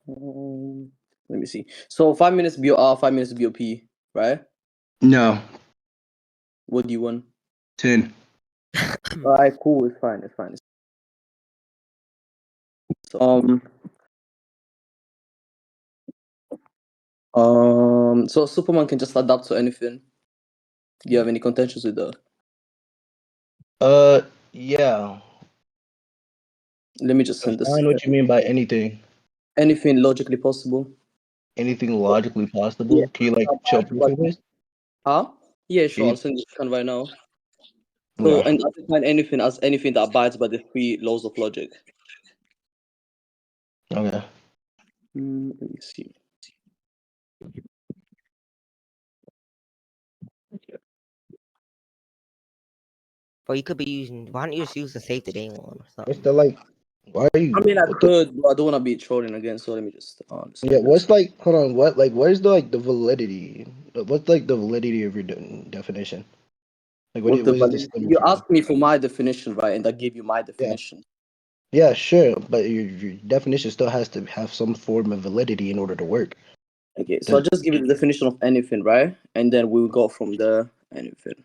Let me see. So 5 minutes BOR, 5 minutes BOP, right? No. What do you want? 10. Alright, cool. It's fine. It's fine. So, so Superman can just adapt to anything. Do you have any contentions with that? Yeah. Let me just send this. Define what you mean by anything. Anything logically possible. Anything logically possible? Yeah. Can you like show proof of this? Huh? Yeah, sure. Can I'll send you the scan right now. you... So, Okay. and I define anything as anything that abides by the three laws of logic. Okay. Let me see. But you could be using. Why don't you just use the save the day one or something? What's the like? Why are you? I mean, I what the- could, but I don't want to be trolling again. So let me just. Yeah. What's like? Hold on. What like? Where's the like the validity? What's like the validity of your definition? Like what? What's the What is this? validity? You asked me for my definition, right? And I gave you my Yeah. definition. Yeah. Sure. But your definition still has to have some form of validity in order to work. Okay, so I'll just give you the definition of anything, right? And then we'll go from there. Anything.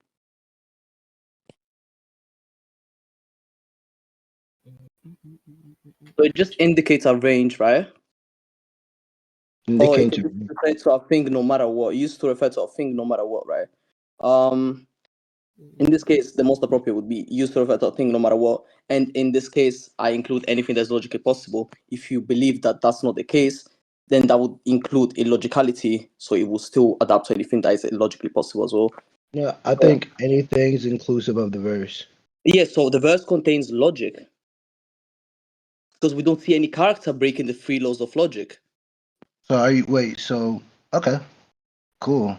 So it just indicates a range, right? Or it can just refer to a thing no matter what. It used to refer to a thing no matter what, right? In this case, the most appropriate would be used to refer to a thing no matter what. And in this case, I include anything that's logically possible. If you believe that that's not the case, then that would include illogicality. So it will still adapt to anything that is illogically possible as well. Yeah, I think anything is inclusive of the verse. Yeah, so the verse contains logic. Because we don't see any character breaking the three laws of logic. So are you wait, so okay. Cool.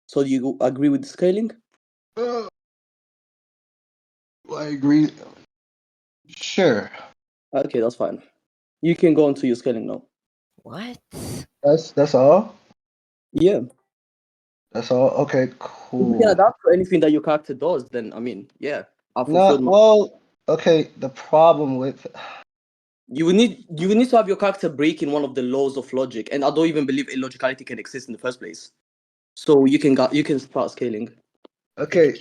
So do you agree with the scaling? I agree. Sure. Okay, that's fine. You can go on to your scaling now. What? That's all? Yeah. That's all? Okay, If cool. you can adapt to anything that your character does, then I mean, yeah. Okay, the problem with You will need to have your character breaking one of the laws of logic, and I don't even believe illogicality can exist in the first place. So you can start scaling. okay.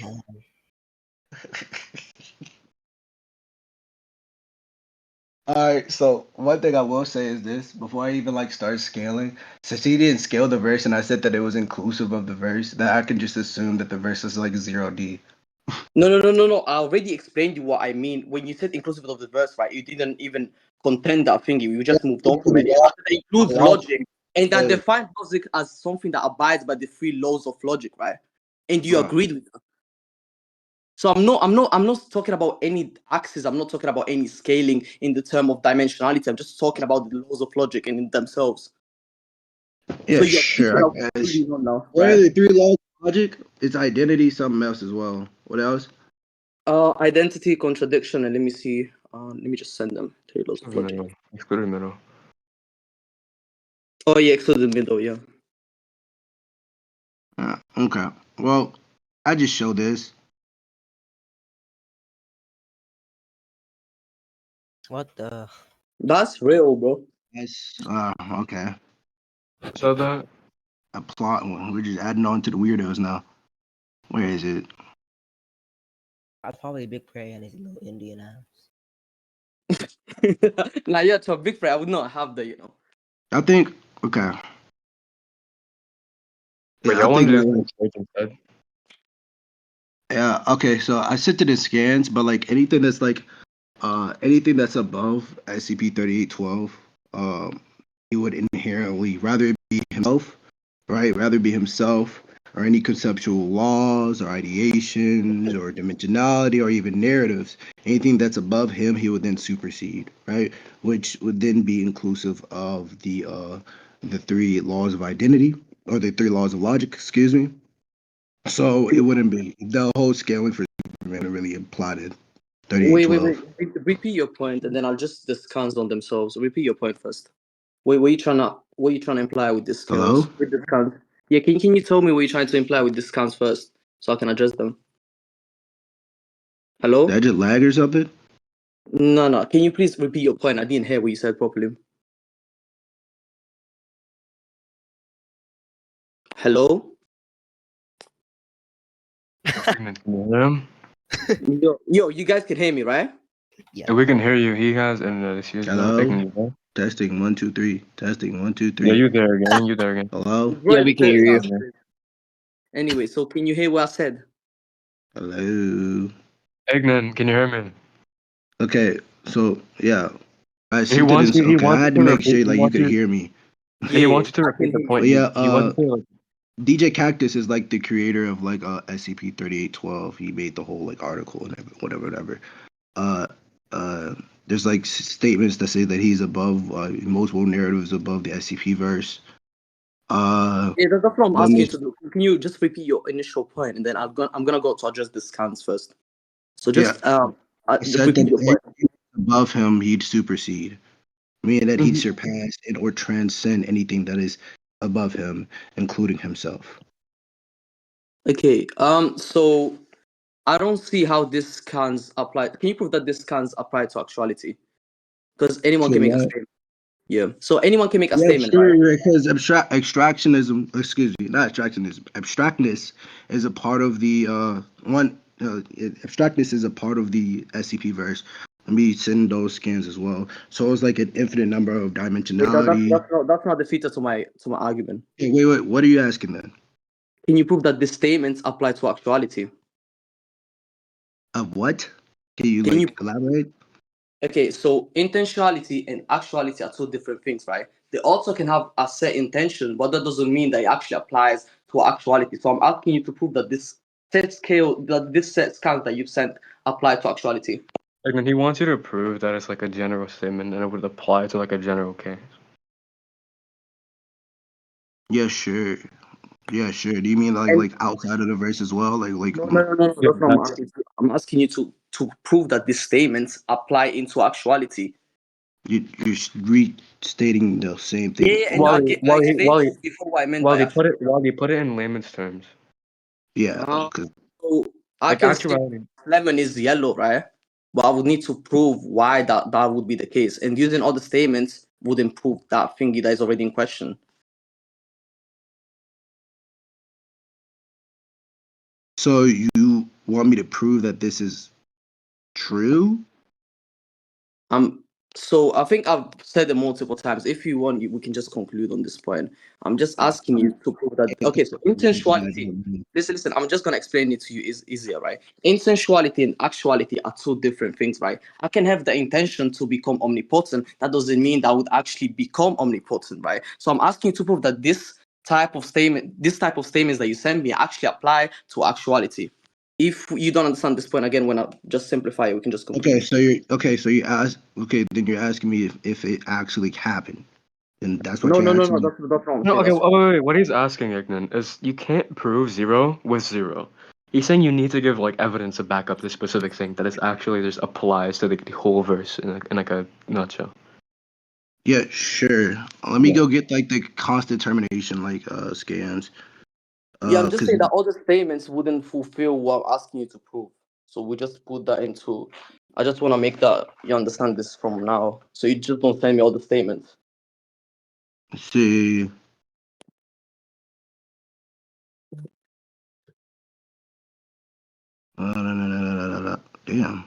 Alright, so one thing I will say is this before I even like start scaling, since he didn't scale the verse and I said that it was inclusive of the verse, that I can just assume that the verse is like 0D. No. I already explained you what I mean. When you said inclusive of the verse, right? You didn't even contend that thingy. You just moved on from it. That includes logic, and that defines logic as something that abides by the three laws of logic, right? And you agreed with that. So I'm not talking about any axis. I'm not talking about any scaling in the term of dimensionality. I'm just talking about the laws of logic and in themselves. Yeah, So sure. What are the three laws of logic? It's identity, something else as well. What else? Identity, contradiction, and let me see. Let me just send them. Three laws of logic. Exclude middle. Oh yeah, exclude the middle. Yeah. Okay. Well, I just show this. What the? That's real, bro. Yes. Okay. So that A plot one. We're just adding on to the weirdos now. Where is it? That's probably Big Prairie and his little Indian house. Now, yeah, to a big friend, I would not have the, I think okay. but Yeah, y'all I want think to do this instead. yeah, okay, so I sent it in scans, but like anything that's above SCP-3812, he would inherently rather be himself, right? Rather be himself or any conceptual laws or ideations or dimensionality or even narratives. Anything that's above him, he would then supersede, right? Which would then be inclusive of the three laws of identity or the three laws of logic, excuse me. So it wouldn't be the whole scaling for Superman really applied 3812. Wait. Repeat your point, and then I'll just discuss on themselves. Repeat your point first. What are you trying to imply with this scales? Hello? With discounts? Yeah, can you tell me what you're trying to imply with discounts first, so I can address them? Hello? Did I just lag or something? No. Can you please repeat your point? I didn't hear what you said properly. Hello? Ignant, can you hear him? Yo, you guys can hear me, right? Yeah, we can hear you. He has internet issues though. Hello? Ignant, you there? Testing 1 2 3. Testing 1 2 Yeah, 3. you there again. You there again. Hello? Bro, Yeah, we can hear you. sounds good. Anyway, so can you hear what I said? Hello? Ignant, can you hear me? Okay, so yeah, I He sent it in. wants you. He Okay, I wants you had to to make repeat. sure He like you wants could you. hear me. He Yeah, wants you to I can repeat the hear point. But you. yeah, He wants you to. DJ Cactus is like the creator of like SCP-3812. He made the whole like article and whatever. Uh, there's like statements that say that he's above multiple narratives above the SCP verse. Yeah, that's what I'm Then asking you there's to do. Can you just repeat your initial point, and then I'm gonna go to address the scans first. So yeah, just it said repeat that your point. anything above him he'd supersede, meaning that he'd Mhm. surpass and or transcend anything that is above him, including himself. Okay. So I don't see how this scans apply. Can you prove that this scans apply to actuality? Because anyone So can make a what? statement. Yeah. So anyone can make a Yeah, statement, right? sure. Because extractionism, excuse me, not extractionism, abstractness is a part of the abstractness is a part of the SCP verse. Let me send those scans as well. So it's like an infinite number of Wait, dimensionality. that's not the feature to my argument. Hey, wait. What are you asking then? Can you prove that these statements apply to actuality? Of what? Can you Can you? like elaborate? Okay, so intentionality and actuality are two different things, right? They also can have a set intention, but that doesn't mean that it actually applies to actuality. So I'm asking you to prove that this set scans that you've sent apply to actuality. Ignant, he wants you to prove that it's like a general statement and it would apply to like a general case. Yeah, sure. Yeah, sure. Do you mean And like outside of the verse as well? no, Yeah, that's not what I'm that's asking you. I'm asking you to prove that these statements apply into actuality. you're restating the same thing Yeah, and over. I explained to you before what I meant by actuality. While he put it in layman's terms. Yeah, Uh, 'cause so I Like can state actuality. lemon is yellow, right? But I would need to prove why that would be the case. And using all the statements wouldn't prove that thingy that is already in question. so you want me to prove that this is true? So I think I've said it multiple times. If you want, we can just conclude on this point. I'm just asking you to prove that. Okay, so intentionality. Listen. I'm just gonna explain it to you. Is easier, right? Intentionality and actuality are two different things, right? I can have the intention to become omnipotent. That doesn't mean that I would actually become omnipotent, right? So I'm asking you to prove that this type of statements that you send me actually apply to actuality. If you don't understand this point again, when I just simplify it, we can just Okay, conclude. so you ask then you're asking me if it actually happened. And that's what No, you're no, no, no. asking me. That's not what I'm No, saying. okay, That's wait. What he's asking, Ignant, is you can't prove zero with zero. He's saying you need to give like evidence to back up this specific thing that is actually just applies to the whole verse in like a nutshell. Yeah, sure. Let me Yeah. go get like the constant termination scans. yeah. I'm just Cause saying that all the statements wouldn't fulfill what I'm asking you to prove. So we just put that into. I just want to make that you understand this from now. So you just don't send me all the statements. let's see. Damn.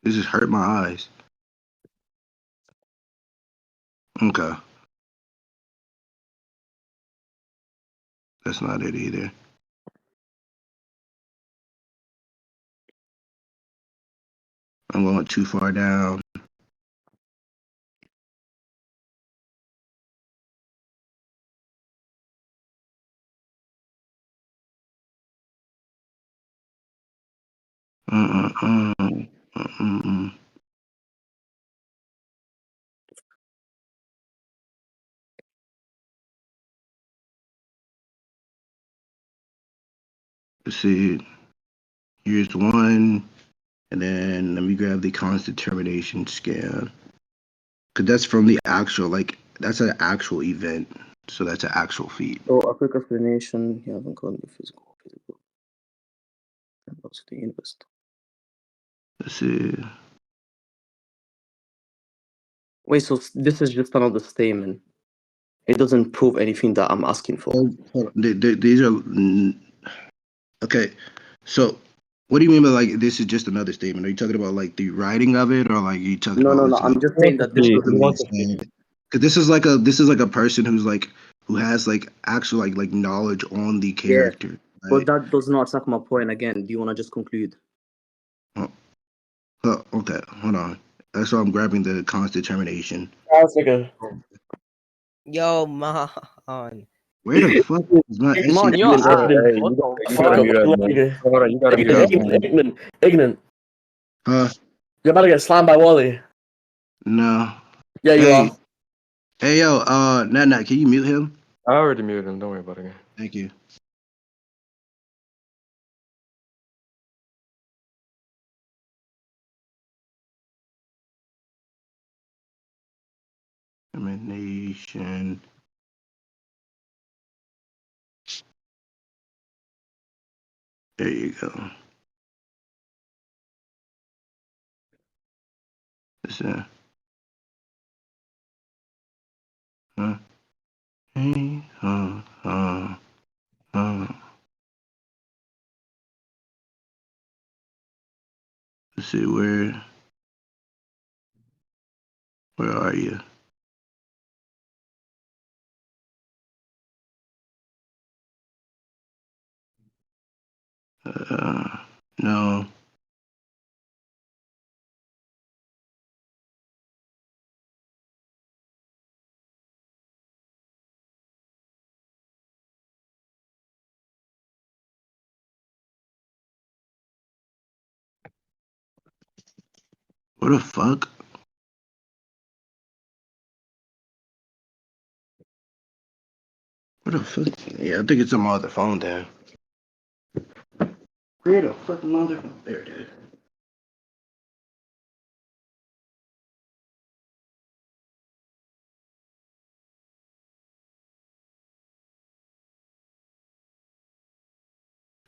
This just hurt my eyes. Okay. That's not it either. I'm going too far down. Mm-mm-mm. Mm-mm-mm. Let's see. Here's one. And then let me grab the constant termination scan. Because that's from the actual, that's an actual event. So that's an actual feed. So a quick explanation. You haven't called the physical, and also the universe. Let's see. Wait, so this is just another statement. It doesn't prove anything that I'm asking for. Hold on. These are okay. So, what do you mean by like this is just another statement? Are you talking about like the writing of it, or like you talking No, about no, no. it's I'm like? just saying that this He doesn't. wants to see. Because this is like a person who has like actual like knowledge on the Yeah, character, but right? that does not attack my point again. Do you want to just conclude? Okay, hold on. That's why I'm grabbing the cons determination. Yo, man. Where the fuck is my Man, SCP? you're ass. Hey, What you the gotta fuck? mute up, man. Hold on, you gotta mute up. Ignant. You're about to get slammed by Wally. No. Yeah, you Hey, are. hey, yo, Nat, can you mute him? I already muted him. Don't worry about it. Thank you. Determination. There you go. This, hey, let's see, where are you? No. What the fuck? What the fuck? Yeah, I think it's on my other phone there. Where the fucking motherfucker? There it is.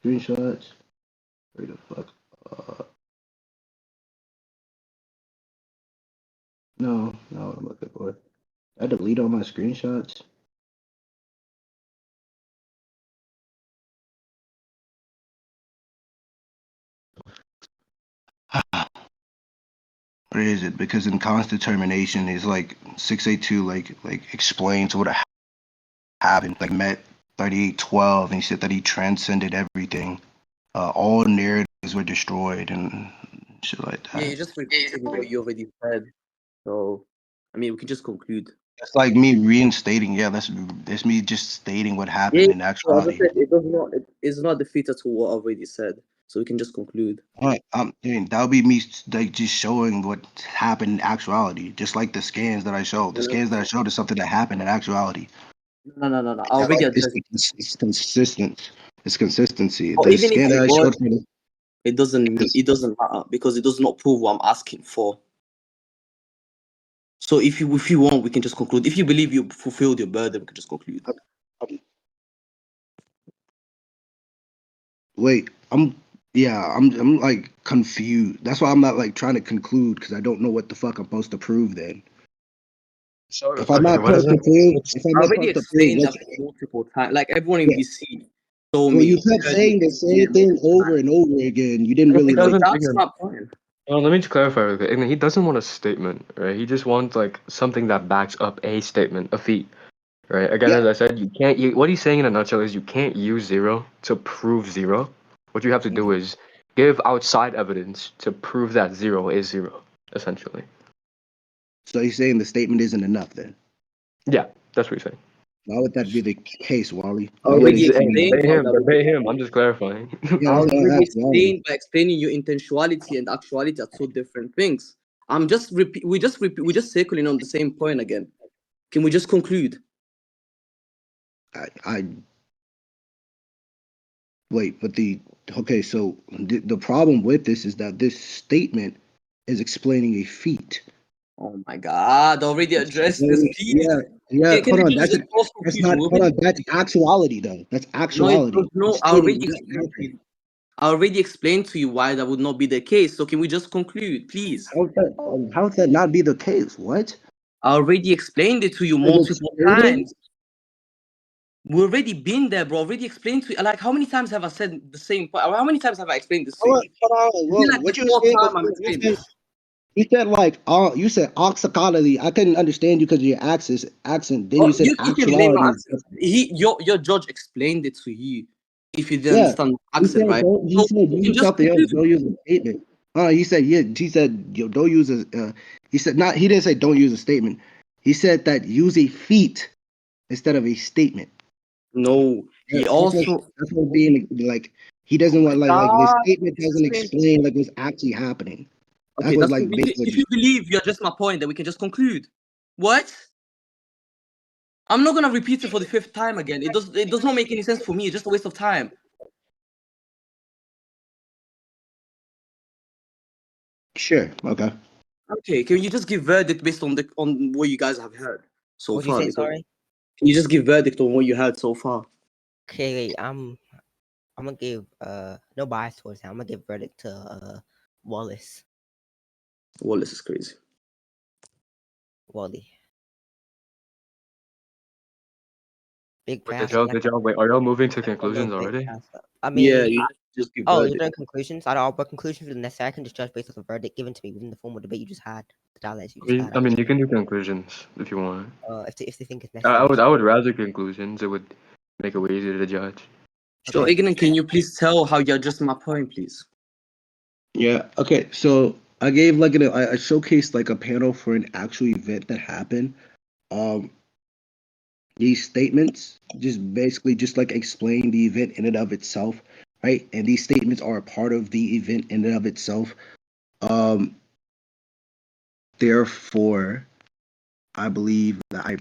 Screenshots. Where the fuck? No, not what I'm looking for. I delete all my screenshots. Where is it? Because in cons determination is like 682 like explains what happened. Like met 3812 and he said that he transcended everything. All narratives were destroyed and shit like Yeah, that. you're just repeating what you already said. So, I mean, we can just conclude. That's like me reinstating. Yeah, that's me just stating what Yeah, happened in so as I actuality. said, it does not. It is not defeated to what I already said. So we can just conclude. Alright, that would be me like just showing what happened in actuality, just like the scans that I showed. The scans that I showed is something that happened in actuality. No, no, no, no. I already addressed. It's consistent. It's consistency. Or The even if scan that it I was, showed for the it doesn't matter because it does not prove what I'm asking for. So if you want, we can just conclude. If you believe you fulfilled your burden, we can just conclude. wait, I'm like confused. That's why I'm not like trying to conclude because I don't know what the fuck I'm supposed to prove then. So, If I'm okay, not what is supposed to it? prove, if I'm I not already supposed to prove explained that what's multiple times. Like everyone in yeah. VC told Well, you me. kept saying the same thing over and over again. You didn't He really like. doesn't. That's Again, my point. let me just clarify real quick. He doesn't want a statement, right? He just wants like something that backs up a statement, a feat, right? Again, Yeah. as I said, you can't. What he's saying in a nutshell is you can't use zero to prove zero. What you have to do is give outside evidence to prove that zero is zero, essentially. So you're saying the statement isn't enough then? Yeah, that's what he's saying. Why would that be the case, Wally? I Why would already he say explained that? how that would be. Debate him. I'm just clarifying. Yeah, I that's why I already asked Wally. explained by explaining your intentionality and actuality are two different things. I'm just repeat. We just circling on the same point again. Can we just conclude? I wait, but okay. So the problem with this is that this statement is explaining a feat. Oh my God! Already addressed this, please. Yeah. Can Hold I on, just post that's conclusion? not. Hold on, that's actuality though. That's No, it actuality. does no. I Stating already what explained to happened. you. I already explained to you why that would not be the case. So can we just conclude, please? How would that not be the case? What? I already explained it to you Is it multiple stating? times. We already been there, bro. Already explained to you. Like, how many times have I said the same point? How many times have I explained this to you? Hold Is it on. like the What you were fourth saying time I'm before? explaining this? You said like you said oxycolity. I couldn't understand you because of your accent. Then Oh, you said you can blame my actuality. accent. Your judge explained it to you. If you didn't Yeah. understand my He accent, said right? don't. He So said you can use just something else. conclude. Don't use a statement. He said yeah. He said yo, don't use a. He said not. He didn't say don't use a statement. He said that use a feat instead of a statement. No, Yeah, he also. that's what being like. He doesn't Oh my want like the God, statement this doesn't explains. explain like what's actually happening. That Okay, was that's cool. like If you basically. believe you're just my point, then we can just conclude. What? I'm not gonna repeat it for the fifth time again. It does not make any sense for me. It's just a waste of time. Sure. Okay. Okay, can you just give verdict based on what you guys have heard so What'd you far? say? Because Sorry. can you just give verdict on what you heard so far? Okay, wait, I'm gonna give no bias towards him. I'm gonna give verdict to Wallace. Well, this is crazy. Wally. Big Wait, prayer. wait, are y'all moving to A little conclusions bit already? faster. I Yeah, mean, you just give oh, you're verdict. doing conclusions? I don't, but conclusions are necessary. I can just judge based off the verdict given to me within the formal debate you just had, the dialects you just had. I mean, you can do conclusions if you want. If they think it's I necessary. would, I would rather conclusions. It would make it way easier to judge. So, Okay. Ignant, can you please tell how you adjust my point, please? Yeah. Okay. So I gave like I showcased like a panel for an actual event that happened. Um, these statements just basically just like explain the event in and of itself, right? And these statements are a part of the event in and of itself. Um, therefore, I believe that I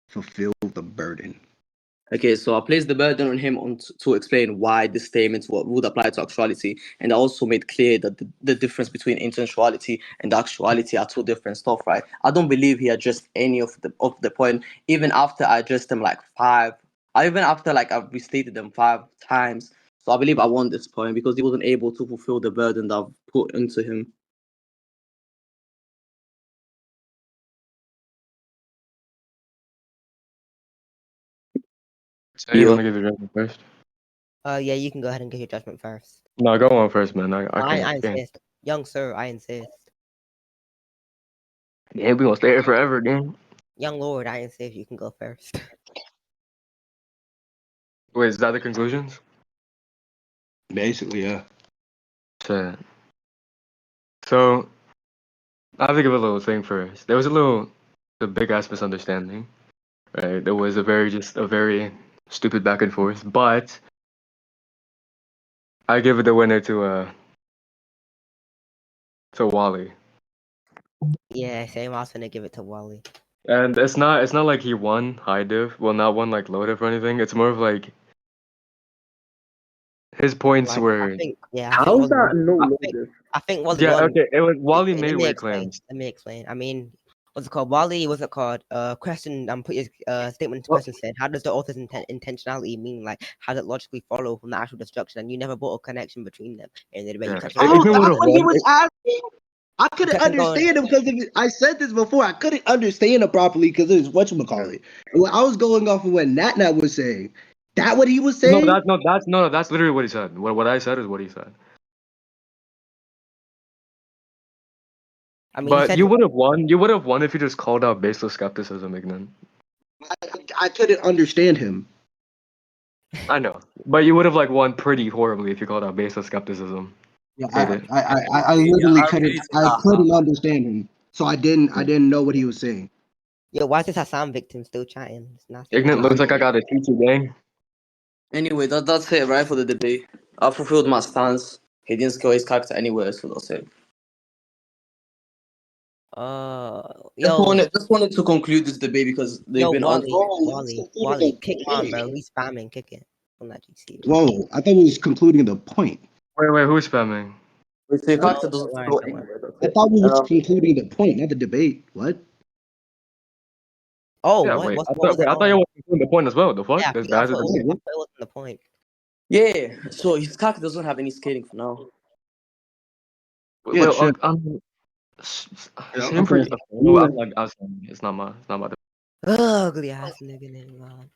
fulfilled the burden. Okay, so I placed the burden on him to explain why the statements would apply to actuality, and I also made clear that the difference between intentionality and actuality are two different stuff, right? I don't believe he addressed any of the point, even after I addressed them like five, even after like I've restated them 5 times. So I believe I won this point because he wasn't able to fulfill the burden that I've put into him. So you Yeah. want to give your judgment first? Yeah, you can go ahead and give your judgment first. No, go on first, man. I I can't. insist, young sir. I insist, Yeah, we gonna stay here forever, gang. young lord. I insist. You can go first. Wait, is that the conclusions? Basically, yeah. Shit. So I have to give a little thing first. There was a big ass misunderstanding, right? There was just a very stupid back and forth, but I give it the winner to Wally. Yeah, same. I was gonna give it to Wally. And it's not like he won high div, well not won like low div or anything. It's more of like his points Like I were think, yeah, I think How's Wally that won. no I think longer? I think Wally yeah, won. okay. It was Wally Let made me weight explain. claims. Let me explain. I mean, what's it called? Wally, what's it called? Question. Put your statement into Well, question said, how does the author's intentionality mean? Like, how does it logically follow from the actual destruction? And you never brought a connection between them in the debate. You Yeah. kept I saying, Ignorant would that's have what he won. was asking. I you couldn't kept on going. understand him because I said this before. I couldn't understand him properly because it was whatchamacallit. And when I was going off of what Nat was saying, that what he was No, saying? that's literally what he said. What I said is what he said. I mean, he But said, you would have won. You would have won if you just called out baseless skepticism, Ignan. I couldn't understand him. I know, but you would have like won pretty horribly if you called out baseless skepticism. Yeah, Hate it. I yeah, literally I couldn't. really take I that. couldn't understand him. So I didn't know what he was saying. yo, why is this Hassan victim still chatting? It's nasty. Ignorant looks like I got a teacher gang. Anyway, that's it, right, for the debate. I fulfilled my stance. He didn't score his character anywhere, so that's it. Yo, Just wanted to conclude this debate because they've yo, been on. Wally, kick on, bro. He's spamming, kick it. Don't let GC. Whoa, I thought we was concluding the point. Wait, who's spamming? The No, character doesn't don't worry, score don't worry. anywhere. That's I it. thought we was concluding the point, not the debate. What? Oh, Yeah, what? wait. What was it? I thought you were doing the point as well. The Yeah, fuck? I thought it wasn't the point. Yeah, so his character doesn't have any scaling for now. Yeah, Well, sure. same for Okay. no, I'm like, it's not my, it's not my. Ugly ass nigga, man.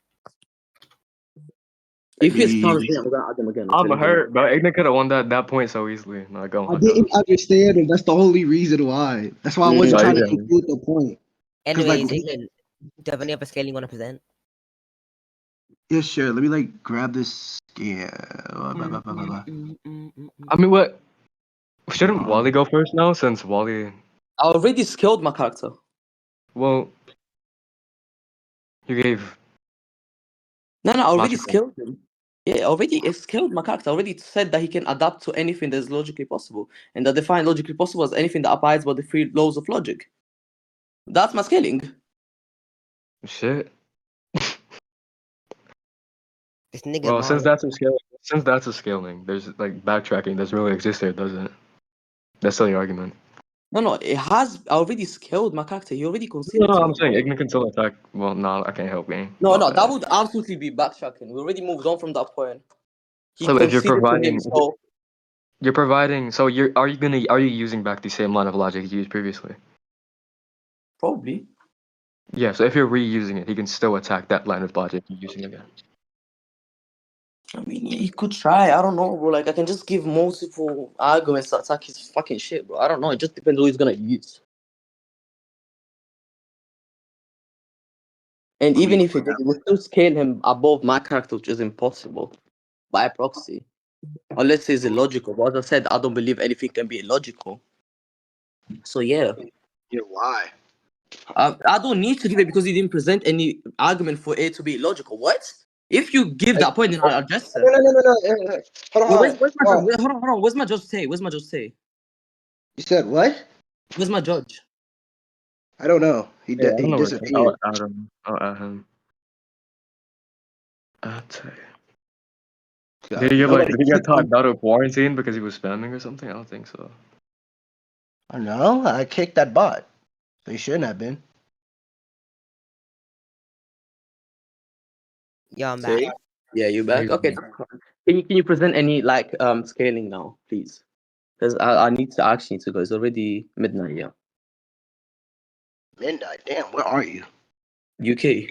If he spams me, I'm gonna add him again. I'm telling you. hurt, but Ignant could have won that point so easily. Not going I didn't understand him. That's the only reason why. That's why I wasn't No, trying you to didn't. conclude the point. Anyways, like- Ignant, do you have any other scaling you want to present? Yeah, sure. Let me like grab this. Yeah. I mean, what? Shouldn't Wally go first now? Since Wally, I already skilled my character. well, you gave. No, I already Logical. skilled him. Yeah, already skilled my character. I already said that he can adapt to anything that is logically possible, and that define logically possible as anything that abides by the three laws of logic. That's my scaling. Shit. This nigga Well, Mom. since that's a scaling, there's like backtracking doesn't really exist here, does it? That's still the argument. No, it has. I already skilled my character. He already conceded. No, to I'm me. saying Ignant can still attack. Well, no, I can't help game. No, My that bad. would absolutely be backtracking. We already moved on from that point. He So if you're conceded to him, providing, so you're providing. So are you using back the same line of logic you used previously? probably. Yeah. So if you're reusing it, he can still attack that line of logic you're using again. I mean, he could try. I don't know, bro. Like, I can just give multiple arguments to attack his fucking shit, bro. I don't know. It just depends who he's gonna use. And even if it did, it would still scale him above my character, which is impossible by proxy. Unless it's illogical. But as I said, I don't believe anything can be illogical. So yeah. Yeah, why? I don't need to give it because he didn't present any argument for it to be illogical. What? If you give that point, then I'll address it. No. Hold Where's my judge? Hold on. Where's my judge say? Where's my judge say? You said what? Where's my judge? I don't know. He Yeah, I don't know where disappeared. I'll add him. Attack. Did he get talked out of quarantine because he was spamming or something? I don't think so. No, I kicked that bot. They shouldn't have been. Yeah, I'm back. Say? Yeah, you back? Yeah, Okay. Can you present any like scaling now, please? Because I need to actually to go. It's already midnight. Yeah. Midnight. Damn, where are you? UK.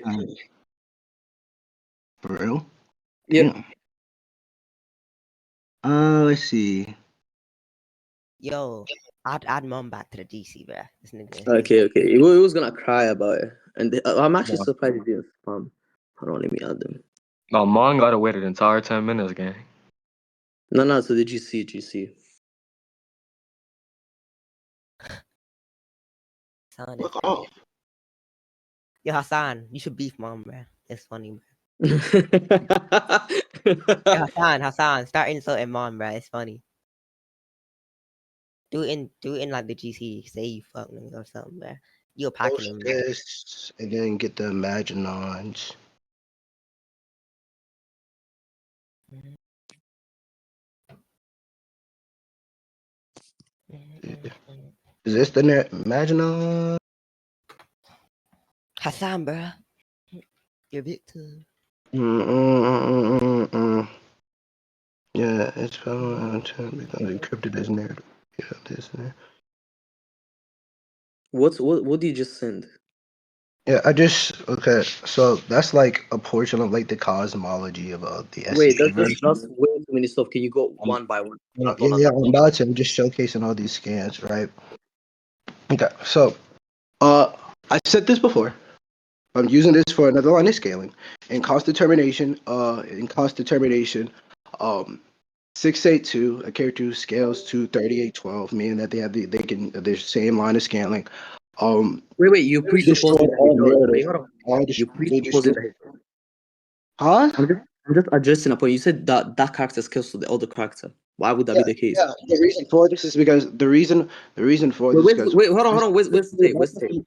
For real? Yep. Damn. Let's see. Yo, I'd add Mom back to the DC, bruh. This nigga. Okay. He was gonna cry about it, and I'm actually Yeah. surprised he didn't spam. Hold on, let me add them. No, Mon gotta wait an entire 10 minutes, gang. No. So the GC. Hassan Look is off. Yo, Hassan, you should beef Mom, bruh. It's funny, bruh. Yo, Hassan, start insulting Mom, bruh. It's funny. Do it in like the GC. Say you fuck nigga or something, bruh. You're packing Post him. this and then get the Imaginons. Is this the Imaginon? Hassan, bruh. You're victim. Yeah, it's becomes encrypted as narrative. Yeah, this. What did you just send? Yeah, okay. So that's like a portion of like the cosmology of the Wait, SCP version. that's way too many stuff. Can you go one by one? I'm about to. I'm just showcasing all these scans, right? Okay, so I said this before. I'm using this for another line of scaling. In cost determination, 682, a character who scales to 3812, meaning that they're same line of scaling. Wait, you presuppose destroyed all narratives. Wait, hold on. You presuppose destroyed. Huh? I'm just addressing a point. You said that character scales to the other character. Why would that be the case? Yeah, the reason for this is because the reason for this is Wait, hold on. Where's Tay?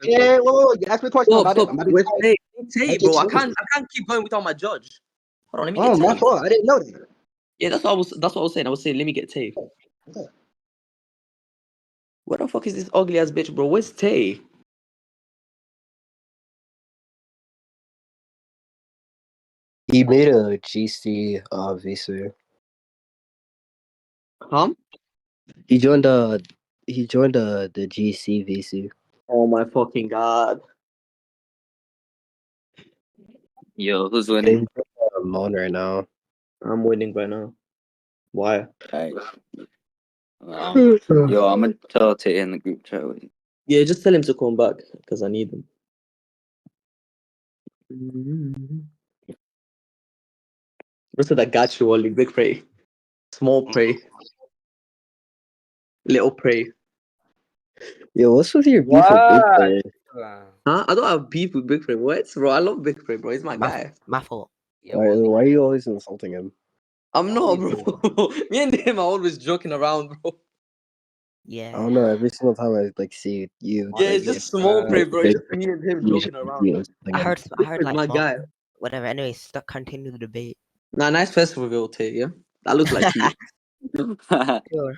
Yeah, whoa, you asked me a question. I'm about to Where's tell Tay? you. Tay, bro. I can't keep going without my judge. Hold on, let me get Oh, my Tay. fault. I didn't know that. Yeah, that's what I was saying. I was saying, let me get Tay. Okay. Where the fuck is this ugly ass bitch, bro? Where's Tay? He made a GC VC. Huh? He joined the GC VC. Oh my fucking god. Yo, who's winning? I'm on right now. I'm winning right now. Why? Alright. Yo, I'm gonna tell Tay in the group chat. Yeah, just tell him to come back because I need him. What's that? Got you, Wally. Big prey, small prey, little prey. Yo, what's with your beef with Big Prey? Huh? I don't have beef with Big Prey. What, bro? I love Big Prey, bro. He's my guy. My fault. Yeah, Why Wally. are you always insulting him? I'm Yeah, not, Wally's bro. Me and him are always joking around, bro. I Yeah. don't know. Every single time I like see you, Yeah, like, it's just small prey, bro. Big It's just me and him you joking around. be insulting I him. heard Big Prey's like my both- guy. whatever. Anyway, continue the debate. Nah, nice first reveal, Tay. Yeah, that looks like you. Sure.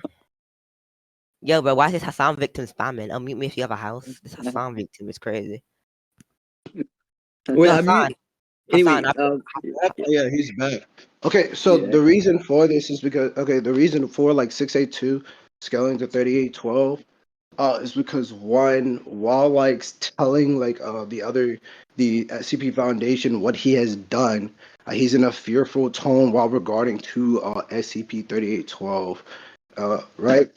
Yo, bro, why is this Hassan victim spamming? Unmute me if you have a house. This Hassan victim is crazy. Wait, Yo, I mean, Hassan. anyway, Hassan, Yeah, he's back. Okay, so Yeah. the reason for this is because the reason for like 682 scaling to 3812 is because one, while like telling like the SCP Foundation what he has done, he's in a fearful tone while regarding to SCP 3812, right?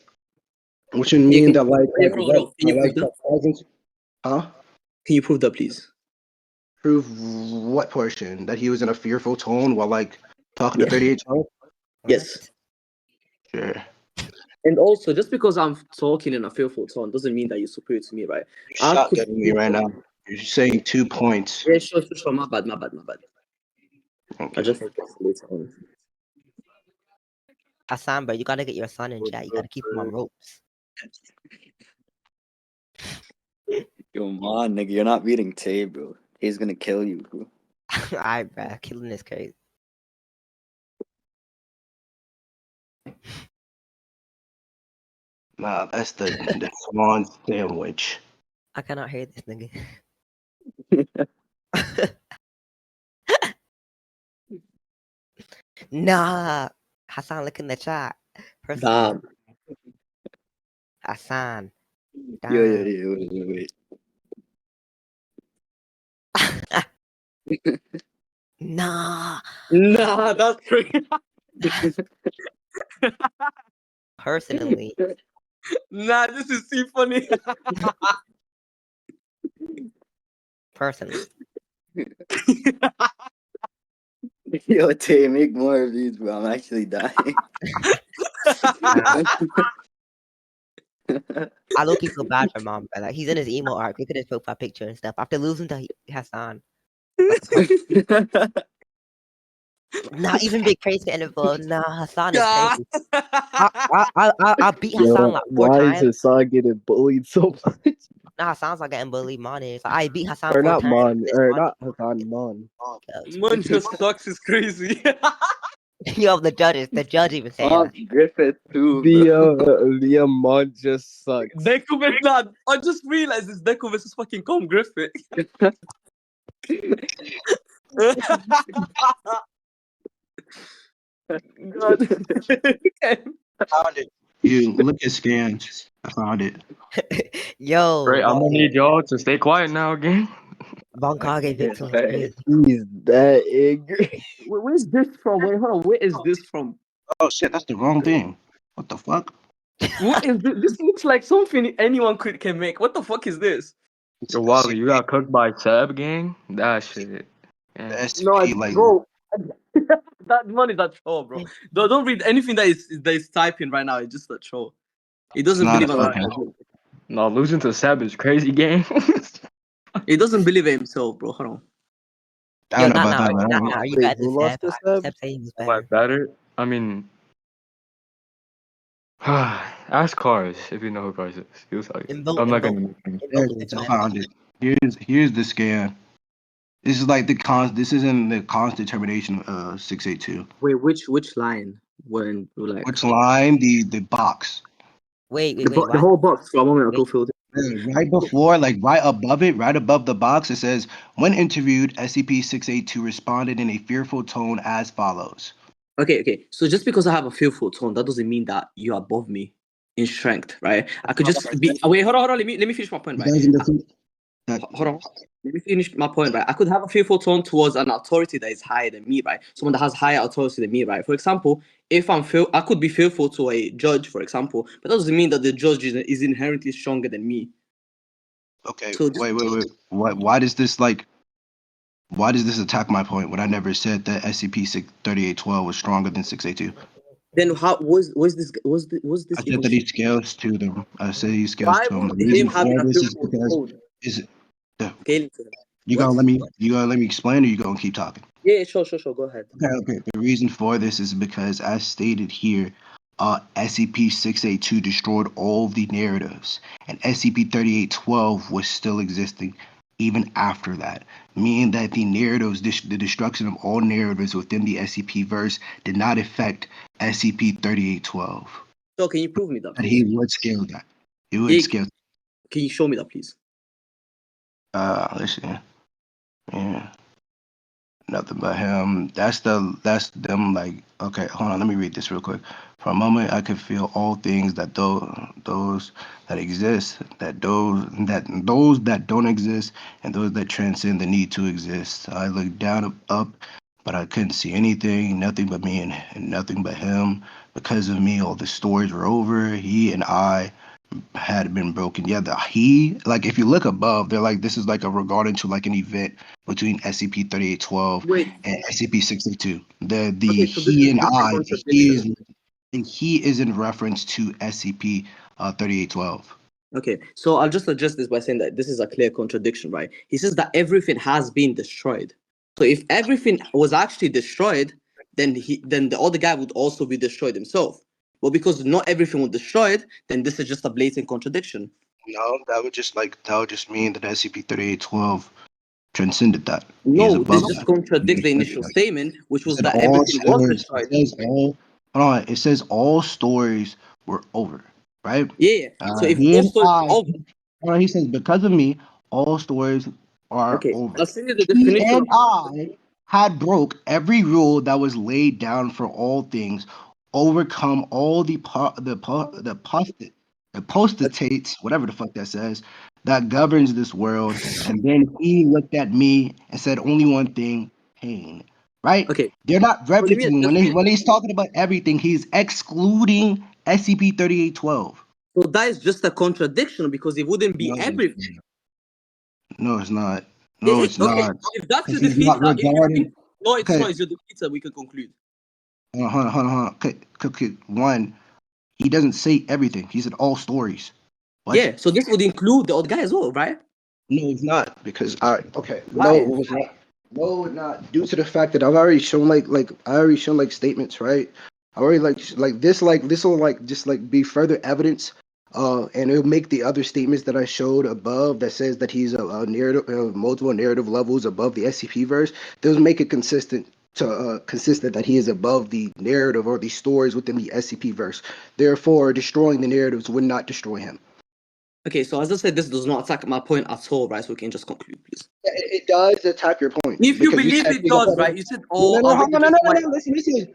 Which would mean that like yeah, bro, hold on. Can you prove the that? presence, huh? Can you prove that, please? Prove what portion that he was in a fearful tone while like talking to 3812? Yes. Sure. And also, just because I'm talking in a fearful tone doesn't mean that you're superior to me, right? You're shotgunning me right now. You're saying 2 points. Yeah, sure. My bad. I Okay. just think that's later on. Hassan, bro, you gotta get your son in chat. You gotta keep him on ropes. Yo, man, nigga, you're not beating Tay, bro. Tay's gonna kill you, bro. Alright, bro, killing is crazy. Nah, that's the swan sandwich. I cannot hear this nigga. Nah, Hassan, look in the chat. First of all, Damn. Hassan. Yeah, Damn. wait. Nah, Nah, that's crazy. personally. Nah, this is too funny. Personally. Yo, Tay, make more of these, bro. I'm actually dying. I low-key feel bad for mom, bro. Like, he's in his emo arc. Look at his profile picture and stuff. After losing to Hassan. Not even big praise getting involved. Nah, Hassan is God. crazy. I beat Hassan Yo, like 4 why is times. Hassan getting bullied so much? Nah, Hassan's not getting bullied. Mon is. I beat Hassan Or 4 not times. Mon, This or Mon- not Hassan, Mon. Man just sucks is crazy. Yo, the judge even saying Oh, that. Griffith too, bro. The Mon just sucks. Deku versus nah, I just realized it's Deku versus fucking Com Griffith. God. I found it. You look at scans. I found it. Yo, Great, I'm gonna need y'all to stay quiet now again. Bonkage victim is crazy. He's that angry. Where's this from? Wait, hold on. Where is this from? Oh shit, that's the wrong thing. What the fuck? What is this? This looks like something anyone can make. What the fuck is this? Yo, Wally, you got cooked by Seb, gang? That shit. The Yeah. SCP, like Bro, that man is a troll, bro. Don't read anything that is typing right now. It's just a troll. He it's doesn't not a believe in fucking. No, losing to Seb is crazy, gang. He doesn't believe in himself, bro. Hold on. I Yo, don't know not about now. that, but I Not don't now. Are you Wait, better who than lost Seb? this, Seb? Seb saying he's Am I better. better? I mean, ask Cars if you know who Cars is. He'll tell you. Invoke, I'm not invoke, gonna. invoke his I man. found it. Here's the scan. This is like this is in the cons determination 682. Wait, which line? When like Which line? The box. Wait, the what? whole box for a moment Wait. ago filled. Right before, like right above it, right above the box, it says, when interviewed, SCP-682 responded in a fearful tone as follows. Okay. So just because I have a fearful tone, that doesn't mean that you're above me in strength, right? I could just be. Wait, hold on. Let me finish my point, You right? guys understand that? Hold on. Let me finish my point, right? I could have a fearful tone towards an authority that is higher than me, right? Someone that has higher authority than me, right? For example, if I could be fearful to a judge, for example, but that doesn't mean that the judge is inherently stronger than me. Okay, So just, wait. Why does this attack my point when I never said that SCP-3812 was stronger than 682? then how was this I said even? that he scales to them. I said he scales Why to them. The would him reason having for a this is fearful because tone is the, scaling to him? you What? gonna let me explain, or you gonna keep talking? Yeah, sure. Go ahead. Okay. The reason for this is because, as stated here, SCP-682 destroyed all of the narratives, and SCP-3812 was still existing even after that, meaning that the narratives, the destruction of all narratives within the SCP verse, did not affect SCP-3812. So can you prove me that, But he please? would scale that. He would Yeah, scale. can you show me that, please? Let's see. Yeah. Nothing but him. That's them. Like, okay, hold on. Let me read this real quick. For a moment, I could feel all things that those that exist, those that don't exist, and those that transcend the need to exist. I looked down up, but I couldn't see anything. Nothing but me and nothing but him. Because of me, all the stories were over. He and I had been broken. Yeah, like if you look above, they're like this is like a regarding to like an event between SCP-3812 Wait. and SCP-682. The Okay, so this he is and just a I, contradiction. he is in reference to SCP-3812. Okay, so I'll just address this by saying that this is a clear contradiction, right? He says that everything has been destroyed. So if everything was actually destroyed, then the other guy would also be destroyed himself. But because not everything was destroyed, then this is just a blatant contradiction. No, that would just mean that SCP-3812 transcended that. He is No, above this just that. He contradicts the transcended initial that. statement, which It was said that all everything was stories. destroyed. It says all stories were over, right? Yeah. So if He all and stories I. were over, He says because of me, all stories are okay, over. I'll send you the He definition and of I had broke every rule that was laid down for all things, overcome all the postulates, whatever the fuck that says, that governs this world. And then he looked at me and said only one thing: pain. Right? okay. They're not So let me referencing just finish. when he's talking about everything. He's excluding SCP-3812. So that is just a contradiction because it wouldn't be No, everything. no, it's not. No, it's Okay, not. if that's Because your he's not defeater, if you regarding. think no, it's Okay, not, it's your defeater, we can conclude. hold on. Okay. One, he doesn't say everything. He said all stories. What? Yeah, so this would include the other guy as well, right? No, it's not. Because all right, okay. No, it Why? was not. No, it's not. Due to the fact that I've already shown I already shown statements, right? I already this will just be further evidence. And it'll make the other statements that I showed above that says that he's a narrative, multiple narrative levels above the SCP verse. Those make it consistent that he is above the narrative or the stories within the SCP verse. Therefore, destroying the narratives would not destroy him. Okay, so as I said, this does not attack my point at all, right? So we can just conclude, please. It does attack your point If you because you believe said it he's a does, part right? of. You said, No, oh, no, I'll no, read the no, no, reason no, why. no. Listen.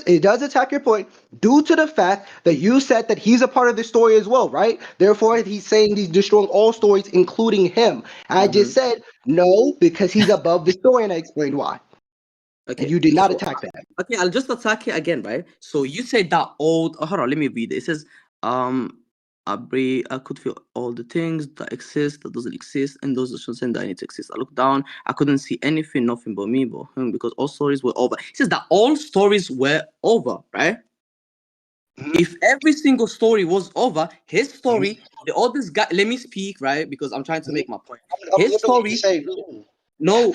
It does attack your point due to the fact that you said that he's a part of the story as well, right? Therefore, he's saying he's destroying all stories, including him. I just said no because he's above the story, and I explained why. And Okay, you did not so attack that. okay, I'll just attack it again, right? So you said that old. Oh, hold on, let me read it. It says, I could feel all the things that exist, that doesn't exist, and those that transcend that need to exist. I looked down, I couldn't see anything, nothing but me, but him, because all stories were over. It says that all stories were over, right? Mhm, If every single story was over, his mhm, story, the oldest guy. Let me speak, right? Because I'm trying to mhm. make my point. I'm His literally story. saying, No.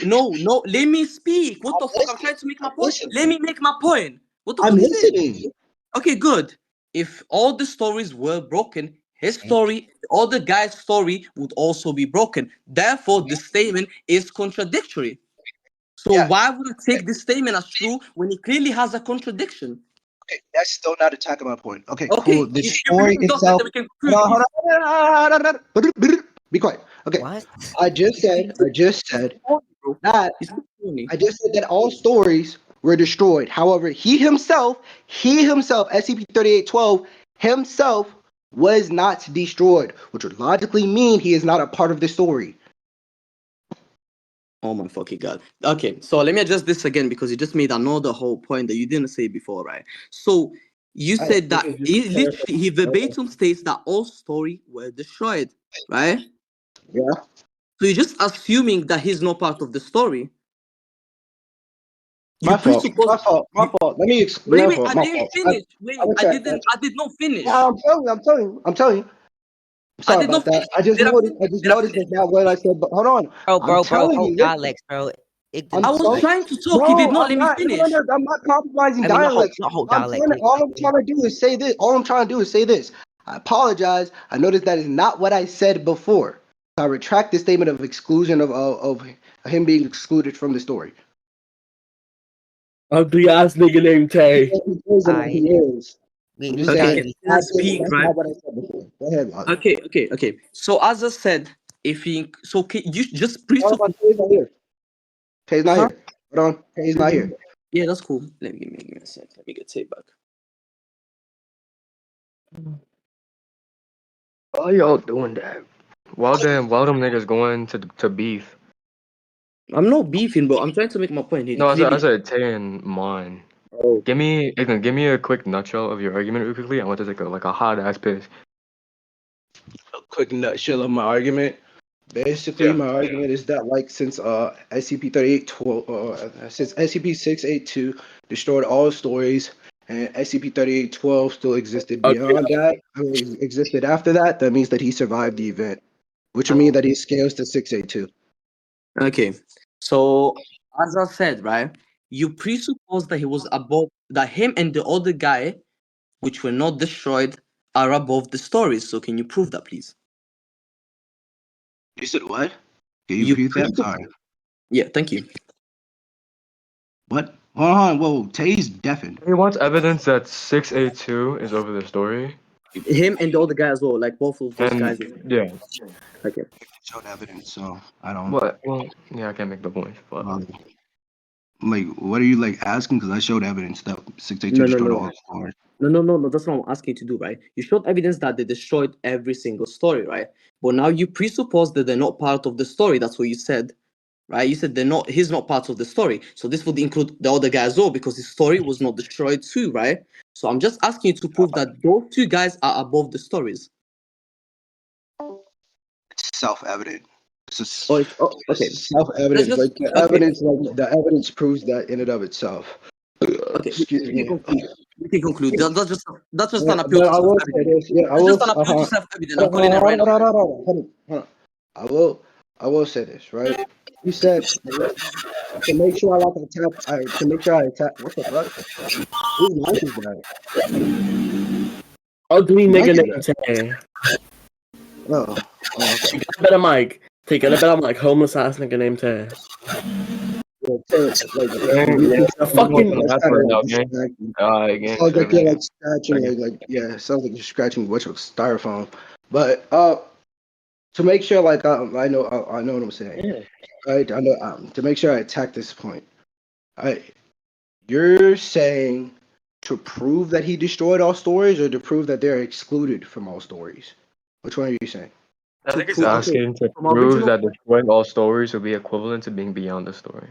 Let me speak. What the fuck? I'm listen, trying to make my I'm point. listening, Let me make my point. What the I'm fuck is this? listening. Okay, good. If all the stories were broken, his story, the other guy's story would also be broken. Therefore, the statement is contradictory. So Yeah, why would I take this statement as true when it clearly has a contradiction? okay, that's still not attacking my point. Okay, cool. Okay, The if you believe story it does, then itself. we can conclude, Hold please. on. Be quiet. Okay, What? I just said Bro. that It's not funny. all stories were destroyed. However, he himself, SCP-3812 himself was not destroyed, which would logically mean he is not a part of the story. Oh my fucking god. Okay, so let me adjust this again because you just made another whole point that you didn't say before, right? So you said that he verbatim states that all story were destroyed, right? Yeah. So you're just assuming that he's not part of the story. You My fault. presuppose. My fault. My fault. Let me explain. Wait, My wait, fault. I My didn't fault. finish. Wait, I'm I check. did not finish. Yeah, I'm telling you. I'm telling you. I'm telling you. I'm I sorry did not about that. finish. I just Did I noticed. finish? I just Did I noticed finish? that not what I said. But hold on. I'm Bro, telling hold you. Listen. dialects, bro. I'm I Ignorant, was like, telling. trying to talk. You did No, not I'm let me not. No, finish. no, I'm not compromising I mean, dialects. not whole I'm dialect. telling. All I'm trying to do is say this. All I'm trying to do is say this. I apologize. I noticed that is not what I said before. I retract the statement of exclusion of him being excluded from the story. Ugly ass nigga named Tay. He is and he is. I'm just Okay, saying. can I speak, That's right? not what I said before. Go ahead, Wally. Okay. So as I said, if he so you just Hold on, presuppose. Kay's not here. Kay's not Huh? here. Hold on. Kay's not here. Yeah, that's cool. Give me a sec. Let me get tape back. Why y'all doing that? While them niggas going to beef. I'm not beefing, bro. I'm trying to make my point here. No, I Clearly, said Tay and mine. oh, Give me a quick nutshell of your argument real quickly. I want to take a hot ass piss. A quick nutshell of my argument. Basically, Yeah. my argument is that like since SCP-3812 since SCP-682 destroyed all stories and SCP-3812 still existed beyond that, existed after that, that means that he survived the event, which would mean that he scales to 682. okay. So as I said, right, you presuppose that he was above, that him and the other guy, which were not destroyed, are above the stories. So can you prove that, please? You said what? Can you You repeat that? presuppose. Sorry. Yeah, thank you. What? Hold on. Whoa. Tay's deafened. He wants evidence that 682 is over the story. Him and the other guy as well, like both of those guys. And yeah. Okay. Showed evidence, so I don't. What? Well, yeah, I can't make the point. But Like, what are you like asking? Because I showed evidence that 682 No. destroyed all the stories. No. That's not what I'm asking you to do, right? You showed evidence that they destroyed every single story, right? But now you presuppose that they're not part of the story. That's what you said, right? You said they're not. He's not part of the story. So this would include the other guy as well because his story was not destroyed too, right? So I'm just asking you to prove that those two guys are above the stories. It's self-evident. It's Okay. self-evident. Let's Like just the okay. evidence, like the evidence proves that in and of itself. Okay, Excuse we me. can conclude. We can conclude. That's just Yeah, an appeal but to I will say self-evidence. this. Yeah, I That's will. just an appeal to self-evidence. I'm Hold calling on, it right now. hold on. I will say this. Right. You said to make sure I to make sure I attack. What the fuck? Whose mic is that? Ugly Mic nigga is named that? Tay. Oh, okay. Get a better mic. Take a better mic. Homeless ass nigga named Tay. Yeah, like gang, A I'm going fucking to the that's last kind of word like now, gang. distracting. It Gang, sounds like sorry, you're gang. like scratching, Sorry, yeah, it sounds like you're scratching what's styrofoam. But to make sure, like I know what I'm saying. Right, I know to make sure I attack this point. You're saying to prove that he destroyed all stories, or to prove that they're excluded from all stories. Which one are you saying? I To think it's prove, okay, asking to from prove original that point. destroying all stories would be equivalent to being beyond the story.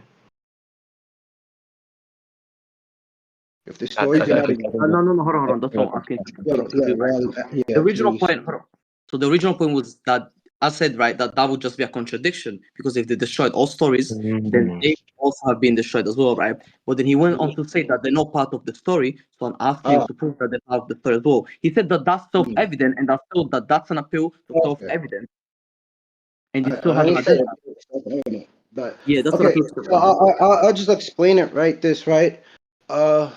If the story I cannot think exist, No. Hold on. That's not what I'm asking you to yeah, to do, right? yeah, The original please. point. Hold on. So the original point was that I said right that would just be a contradiction because if they destroyed all stories, then Mm. they also have been destroyed as well, right? But then he went on to say that they're not part of the story. So I'm asking you Ah, to prove that they're part of the story as well. He said that that's hmm, self-evident, and I felt that that's an appeal to okay. self-evidence, and you still I haven't ain't said addressed that. it, but Yeah, that's an okay. appeal to So self-evidence. I'll just explain it right. This right. Uh,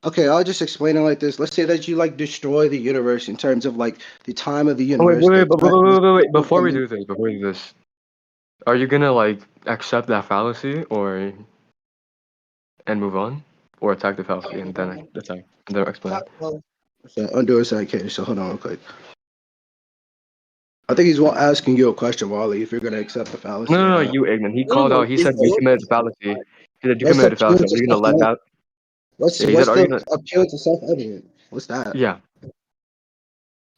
okay. I'll just explain it like this. Let's say that you like destroy the universe in terms of like the time of the Oh, universe. wait. Before we do this, are you gonna like accept that fallacy and move on, or attack the fallacy and then attack and then explain? So undo a second case. So hold on real quick. I think he's asking you a question, Wally, if you're gonna accept the fallacy or No, not. you ignorant. He No. called out. He Is said you this committed the fallacy. He said you What's committed the appeal fallacy. Are to you gonna let self? that? What's Yeah, he said, are you the gonna? appeal to self-evident? What's that? Yeah.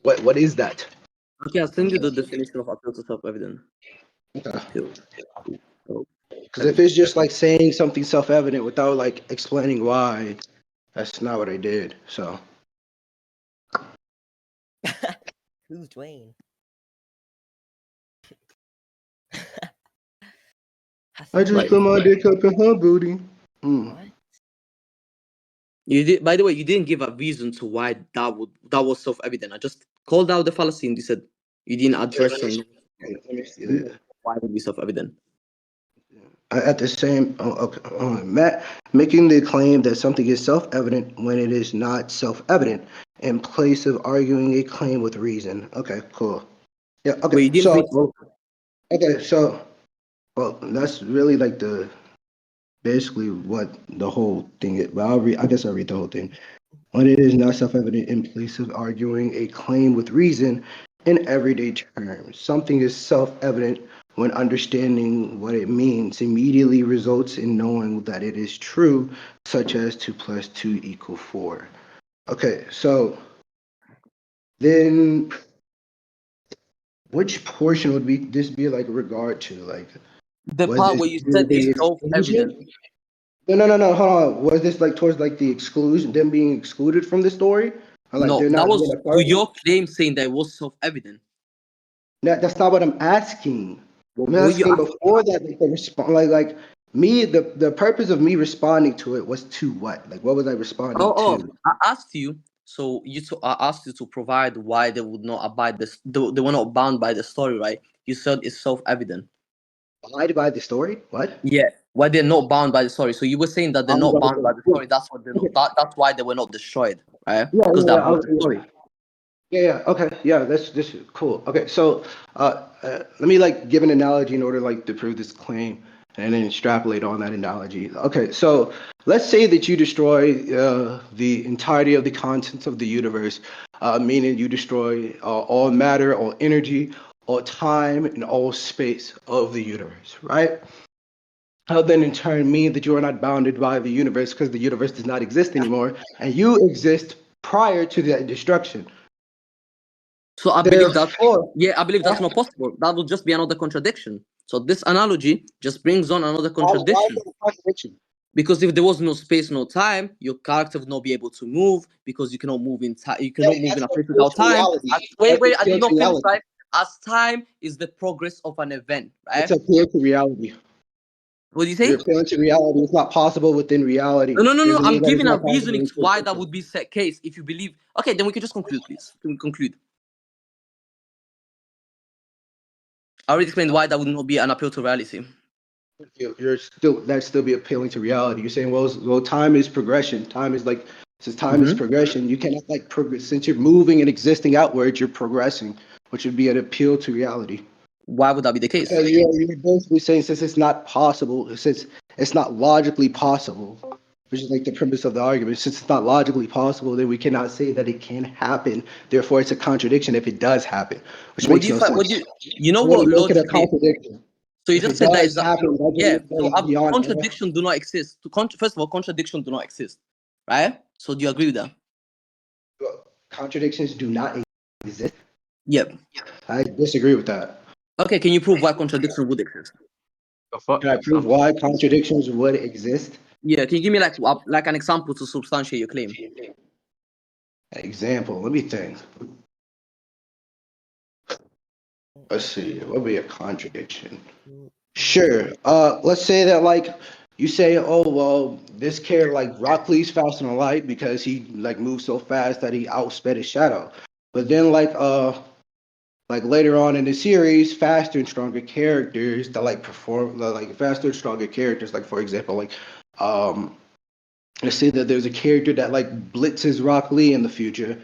What is that? okay? I'll send you the definition of appeal to self-evident. Okay. Appeal. Because if it's just like saying something self-evident without like explaining why, that's not what I did. So Who's Dwayne? I just put my dick up in her booty. What? You did. By the way, you didn't give a reason to why that was self-evident. I just called out the fallacy, and you said you didn't address Let me see that. why it would be self-evident. At the same, Matt making the claim that something is self-evident when it is not self-evident in place of arguing a claim with reason. Okay, cool. Yeah. Okay. But you didn't read both. Okay. So, well, that's really like basically what the whole thing is. But I guess I'll read the whole thing. When it is not self-evident in place of arguing a claim with reason in everyday terms. Something is self-evident when understanding what it means immediately results in knowing that it is true, such as 2 + 2 = 4. Okay, so then which portion would this be like regard to? Like, The was part this where you said the it's self-evident. exclusion? No, hold on. Was this like towards like the exclusion, them being excluded from the story? Or like No, they're that not was being a to part of it? your claim saying that it was self-evident. That's not what I'm asking. I'm What you asking before that, like the respond, like me, the purpose of me responding to it was to what? Like, what was I responding to? I asked you. So I asked you to provide why they would not abide this. They were not bound by the story, right? You said it's self-evident. Abide by the story? What? Yeah, why they're not bound by the story. So you were saying that they're Bound not by the bound by the story. story. That's what they're Yeah. not. That's why they were not destroyed, right? Yeah, Because yeah, they're yeah. above the story. Yeah, okay, yeah, that's this is cool. Okay, so let me like give an analogy in order like to prove this claim, and then extrapolate on that analogy. Okay, so let's say that you destroy the entirety of the contents of the universe, meaning you destroy all matter, all energy, all time, and all space of the universe, right? How then in turn mean that you are not bounded by the universe because the universe does not exist anymore, and you exist prior to that destruction. So I believe that. Therefore, Yeah, I believe that's not possible. That would just be another contradiction. So this analogy just brings on another why is contradiction. it a contradiction? Because if there was no space, no time, your character would not be able to move because you cannot move in time. You cannot move in a place without time. Wait, I did not finish, right? As time is the progress of an event, It's right? appeal to reality. What do you You're say? appealing to reality. It's not possible within reality. No. I'm That is giving a not possible reasoning to within why that fiction. would be set case if you believe. Okay, then we can just conclude, please. Can we conclude? I already explained why that would not be an appeal to reality. You're still that still be appealing to reality. You're saying, well, time is progression. Time is like since time is progression, you cannot like progress since you're moving and existing outwards. You're progressing, which would be an appeal to reality. Why would that be the case? Because you're basically saying since it's not possible, since it's not logically possible, which is like the premise of the argument. Since it's not logically possible, then we cannot say that it can happen. Therefore, it's a contradiction if it does happen, which What makes do you no find? sense. You know It wouldn't what make it a logically? contradiction. So you If just it said that does is that. happen, that Yeah. goes So beyond contradiction do not exist. First of all, contradiction do not exist, right? So do you agree with that? contradictions do not exist. Yep. I disagree with that. Okay. Can you prove why contradiction would exist? The fuck? Can I prove why contradictions would exist? Yeah. Can you give me like an example to substantiate your claim? Example, let me think. Let's see, what would be a contradiction? Sure. Let's say that like you say, oh well, this character like Rock Lee's faster than light because he like moves so fast that he outsped his shadow. But then like later on in the series, faster and stronger characters that like perform like faster and stronger characters, like for example, like let's say that there's a character that like blitzes Rock Lee in the future,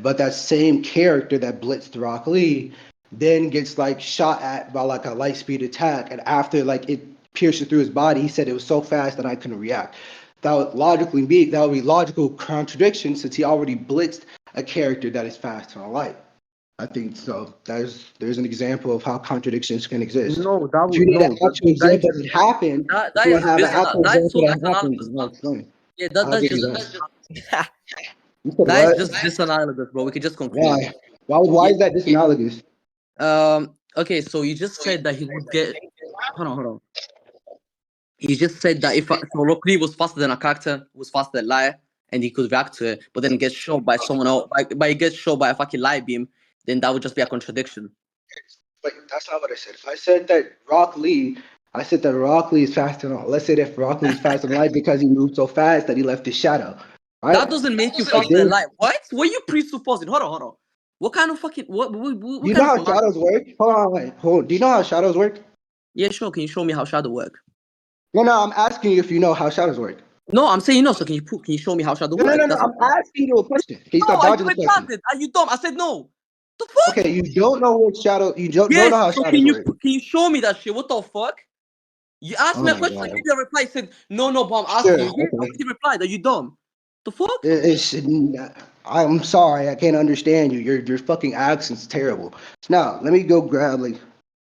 but that same character that blitzed Rock Lee then gets like shot at by like a light speed attack, and after like it pierces through his body, he said it was so fast that I couldn't react. That would be logical contradiction since he already blitzed a character that is faster than light. I think so. There's an example of how contradictions can exist. No, that If you would need no. an actual example that happened, That if you is don't have an actual that is example so that happened, disanalogous. I'll explain. Yeah, I'll that's give you just that. You said that is what? just disanalogous, bro. We can just conclude. Why? Why is that disanalogous? Okay, so you just said that he would get. Hold on. He just said that if so Rock Lee was faster than a character, was faster than Liar, and he could react to it, but then gets shot by someone else, by he gets shot by a fucking light beam, then that would just be a contradiction. But that's not what I said. I said that Rock Lee is faster than all. Let's say that Rock Lee is faster than light because he moved so fast that he left his shadow. Right? That doesn't make you faster than light. What? What are you presupposing? Hold on. What kind of fucking what You kind know of how shadows work? Hold on. Do you know how shadows work? Yeah, sure. Can you show me how shadow work? No, I'm asking you if you know how shadows work. No, I'm saying no. So can you show me how shadow work? No. I'm asking you a question. Can you stop No, are dodging you the question? retarded? Are you dumb? I said no. The fuck? Okay, you don't know what shadow. You don't Yes. know how So shadows work. can you show me that shit? What the fuck? You asked Oh me a my question. I God. gave you a reply. I said no, but I'm Sure. asking you. Yeah, Okay. nobody replied. Are you dumb? The fuck? I'm sorry, I can't understand you. Your fucking accent's terrible. So now let me go grab like.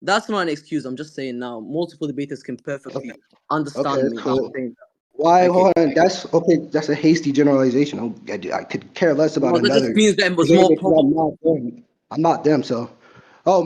That's not an excuse. I'm just saying now. Multiple debaters can perfectly Okay, understand me. cool. I'm saying that. Why? Okay. Hold on. That's okay. That's a hasty generalization. I could care less about No, that just another means that it was debater more because probable. I'm not them. So,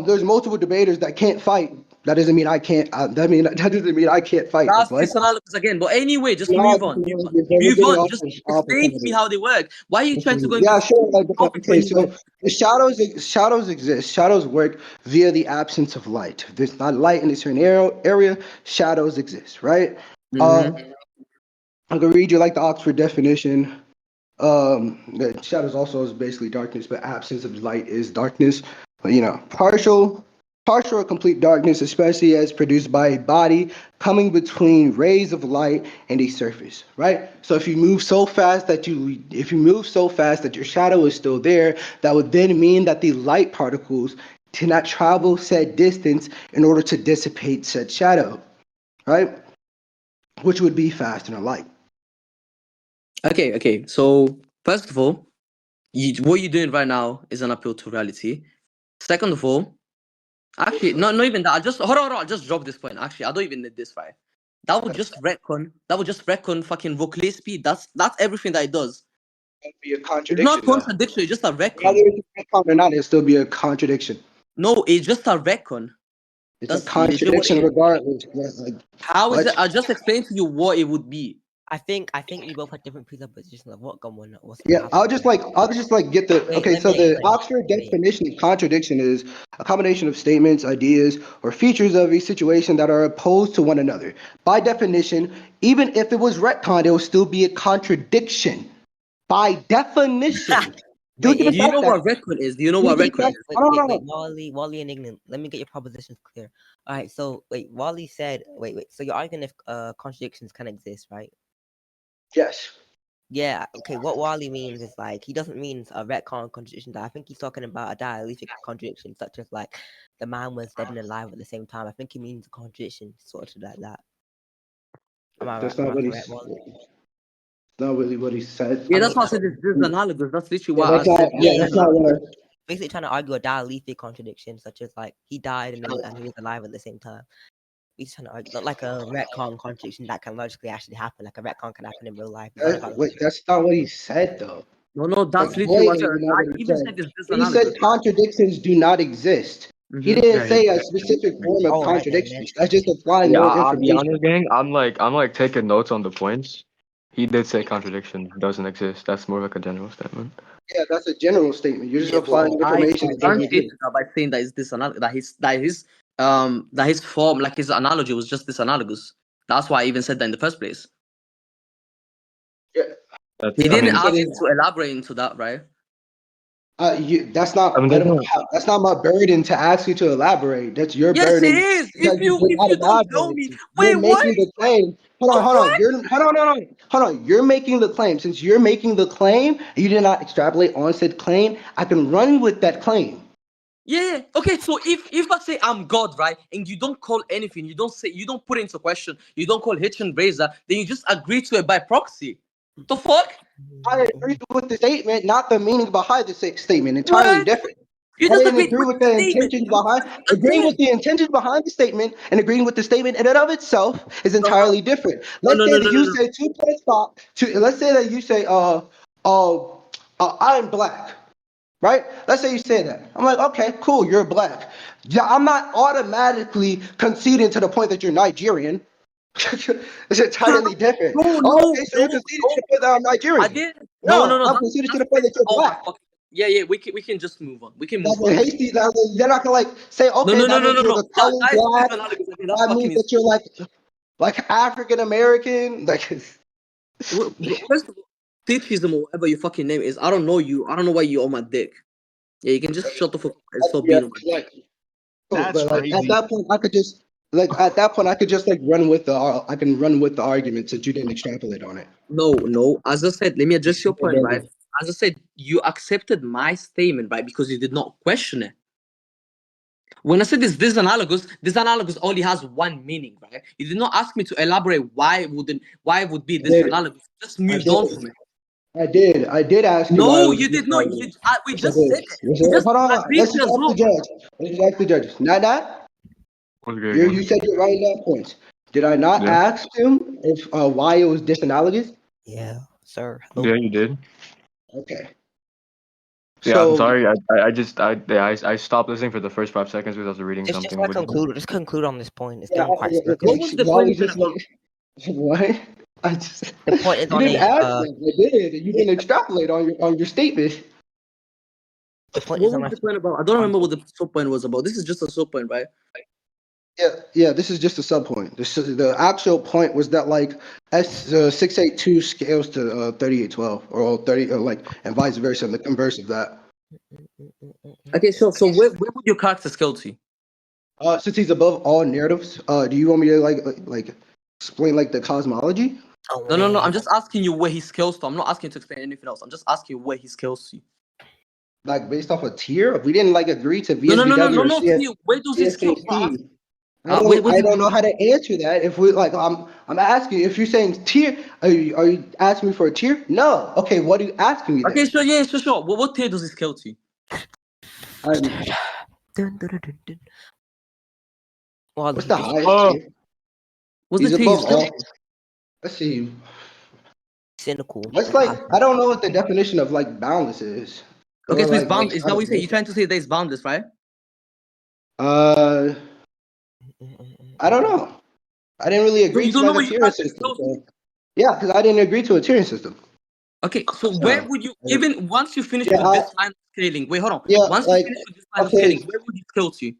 there's multiple debaters that can't fight. That doesn't mean I can't. That doesn't mean I can't fight. Like That's what? disanalysis again. But anyway, just No, move on. you're never Move getting on. off Just off of explain to me somebody. how they work. Why are you trying to go into Yeah, full sure. Like, topics okay, when you so the shadows exist. Shadows work via the absence of light. If there's not light in a certain area, shadows exist, right? Uh, Mhm. I can read you like the Oxford definition. That shadows also is basically darkness, but absence of light is darkness. But partial or complete darkness, especially as produced by a body coming between rays of light and a surface, right? So if you move so fast that your shadow is still there, that would then mean that the light particles cannot travel said distance in order to dissipate said shadow, right? Which would be faster than light. Okay. So first of all, what you're doing right now is an appeal to reality. Second of all, actually, not even that. I just hold on. I just drop this point. Actually, I don't even need this right. That would just retcon fucking vocally speed. That's everything that it does. That'd be a It's not contradiction, though. contradiction. It's just a Whether retcon. it's a retcon or not, it'll still be a contradiction. No, it's just a retcon. It's a That's legit what it contradiction is. regardless. Like, How is it? what? I just explained to you what it would be. I think we both had different presuppositions of what's gonna Yeah, happen. I'll just get the Wait, okay. let So me the explain. Oxford definition of contradiction is a combination of statements, ideas, or features of a situation that are opposed to one another. By definition, even if it was retconned, it will still be a contradiction. By definition. Do Wait, you Do you get know that? what retcon is? Do you know Do what you get retcon that? is? wait, Wally and Ignant. Let me get your propositions clear. All right, so wait, Wally said, wait. So you're arguing if contradictions can exist, right? Yes. Yeah, okay. What Wally means is like he doesn't mean a retcon contradiction. That I think he's talking about a dialectic contradiction, such as like the man was dead and alive at the same time. I think he means a contradiction, sort of like that. Am I right? That's Am not I what correct, he's. Wally? Not really what he said. Yeah, I that's mean, why I said this is analogous. That's literally Yeah, why I that's not. said Yeah, yeah, that's not what. basically trying to argue a dialectic contradiction, such as like he died and he was alive at the same time. He's trying to argue, not like a retcon contradiction that can logically actually happen. Like a retcon can happen in real life. It's not about Wait, that's not what he said though. No, Like that's literally what I said. blatantly not I what he even said. said this He said analogous. contradictions do not exist. He Mm-hmm. didn't Yeah, say a specific form of all right then. contradictions. That's just applying yeah. more I'll be information. honest, gang. I'm like taking notes on the points. He did say contradiction doesn't exist. That's more like a general statement. Yeah, that's a general statement. You're just Yeah, but applying I information that doesn't substantiated exist. that by saying that is this that his form, like his analogy, was just disanalogous. That's why I even said that in the first place. Yeah. He I didn't mean, ask you to elaborate into that, right? That's I mean, not. there's no. That's not my burden to ask you to elaborate. That's your Yes, it burden is. because you did If not you don't tell elaborate. me, You're wait, what? making the claim. Hold The on, hold on. fuck? Hold on. You're making the claim. Since you're making the claim, and you did not extrapolate on said claim. I can run with that claim. Yeah. Okay. So if I say I'm God, right, and you don't call anything, you don't put it into question, you don't call Hitch and Razor, then you just agree to it by proxy. The fuck? I agree with the statement, not the meaning behind the statement. Entirely What? different. You I just didn't agreed agree with with the the statement. intentions You behind. just Agreeing agreed. with the intentions behind the statement and agreeing with the statement in and of itself is Uh-huh. entirely different. No, Let's no, say no, that no, you no, no. say 2 plus 5. Let's say that you say I'm black, right? Let's say you say that. I'm like, okay, cool, you're black. Yeah, I'm not automatically conceding to the point that you're Nigerian. It's entirely different. No, Oh, okay, so no, you're conceding to the point that I'm Nigerian. I did. No, I'm that's conceding to the point that you're oh my black. fucking. Yeah, we can just move on. We can move That's a on. hasty. They're not gonna like say, No, okay, no, no, that no, means no, you're no. the color That is black. analogous. I mean, that's That fucking means that you're like African American. Like, First of all, Stitchism or whatever your fucking name is, I don't know you. I don't know why you on my dick. Yeah, you can just shut the fuck up and stop yeah, being on my dick. like, cool. That's But like at crazy. that point, I could just like run with I can run with the argument that you didn't extrapolate on it. No. As I said, let me address your point, right? As I said, you accepted my statement, right? Because you did not question it. When I said this analogous only has one meaning, right? You did not ask me to elaborate why it would be this analogous. Just moved on from it. I did ask you why it No, was you did not. We Yes, I just did. said it. Yes, You just hold on. agreed Let's with just as ask the well. judge. Let's just ask the judge. Nada, What's good, man? you said you're writing down points. Did I not Yeah. ask him if why it was disanalogous? Yeah, sir. Hello. Yeah, you did. Okay. Yeah, I'm So sorry. I stopped listening for the first 5 seconds because I was reading Just something. like What- conclude. Just conclude on this point. It's yeah, getting quite What circular. was the Wally point just about? like what? I just The point is you on didn't a ask that. I did. You didn't extrapolate on your statement. the point What is on was a the point about? I don't remember what the sub point was about. This is just a sub point, right? Yeah. This is just a sub point. The actual point was that like 682 scales to 3812 or 30 or like and vice versa, and the converse of that. Okay, so where would your character scale to? Since he's above all narratives, do you want me to like explain like the cosmology? oh, No. man. I'm just asking you where he scales to. I'm not asking you to explain anything else. I'm just asking you where he scales to. Like based off a tier? If we didn't like agree to No. VSBW or See, where does he scale? CSAC. Where I does don't know how to answer that. If we like, I'm asking if you're saying tier. Are you asking me for a tier? No. Okay. What are you asking me then? Okay, sure. Yeah, sure. What tier does he scale to? Um, Dun, dun, dun, dun, dun. Well, what's he the just highest Oh. tier? What's He's the tier he above scales all. to? Let's see. cynical. What's like? I don't know what the definition of like boundless is. Okay, Or, so it's like, bound. Is that outside what of you say? You're nature. trying to say that it's boundless, right? I don't know. I didn't really So agree you to don't know like a where your tiering character system. scales to? So, yeah, because I didn't agree to a tiering system. Okay, so where would you even once you finish Yeah, with this line of scaling? Wait, hold on. yeah, Once you like finish with this line of okay, scaling, where would you scale to?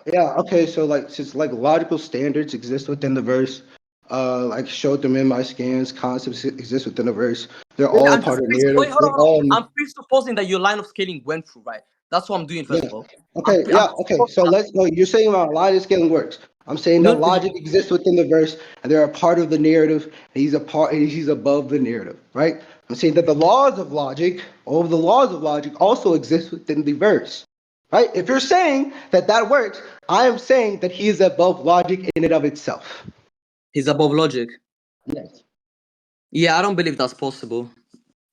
yeah, okay. So like, since like logical standards exist within the verse, like showed them in my scans, concepts exist within the verse. They're Wait, all I'm part just of narrative. wait, hold They're on. all I'm presupposing that your line of scaling went through, right? That's what I'm doing first yeah. of all. Okay, I'm okay. So let's go. You're saying about line of scaling works. I'm saying that no, logic exists within the verse, and they're a part of the narrative. And he's above the narrative, right? I'm saying that the laws of logic, all of the laws of logic, also exist within the verse, right? If you're saying that that works, I am saying that he is above logic in and of itself. he's above logic. Yes. Yeah, I don't believe that's possible.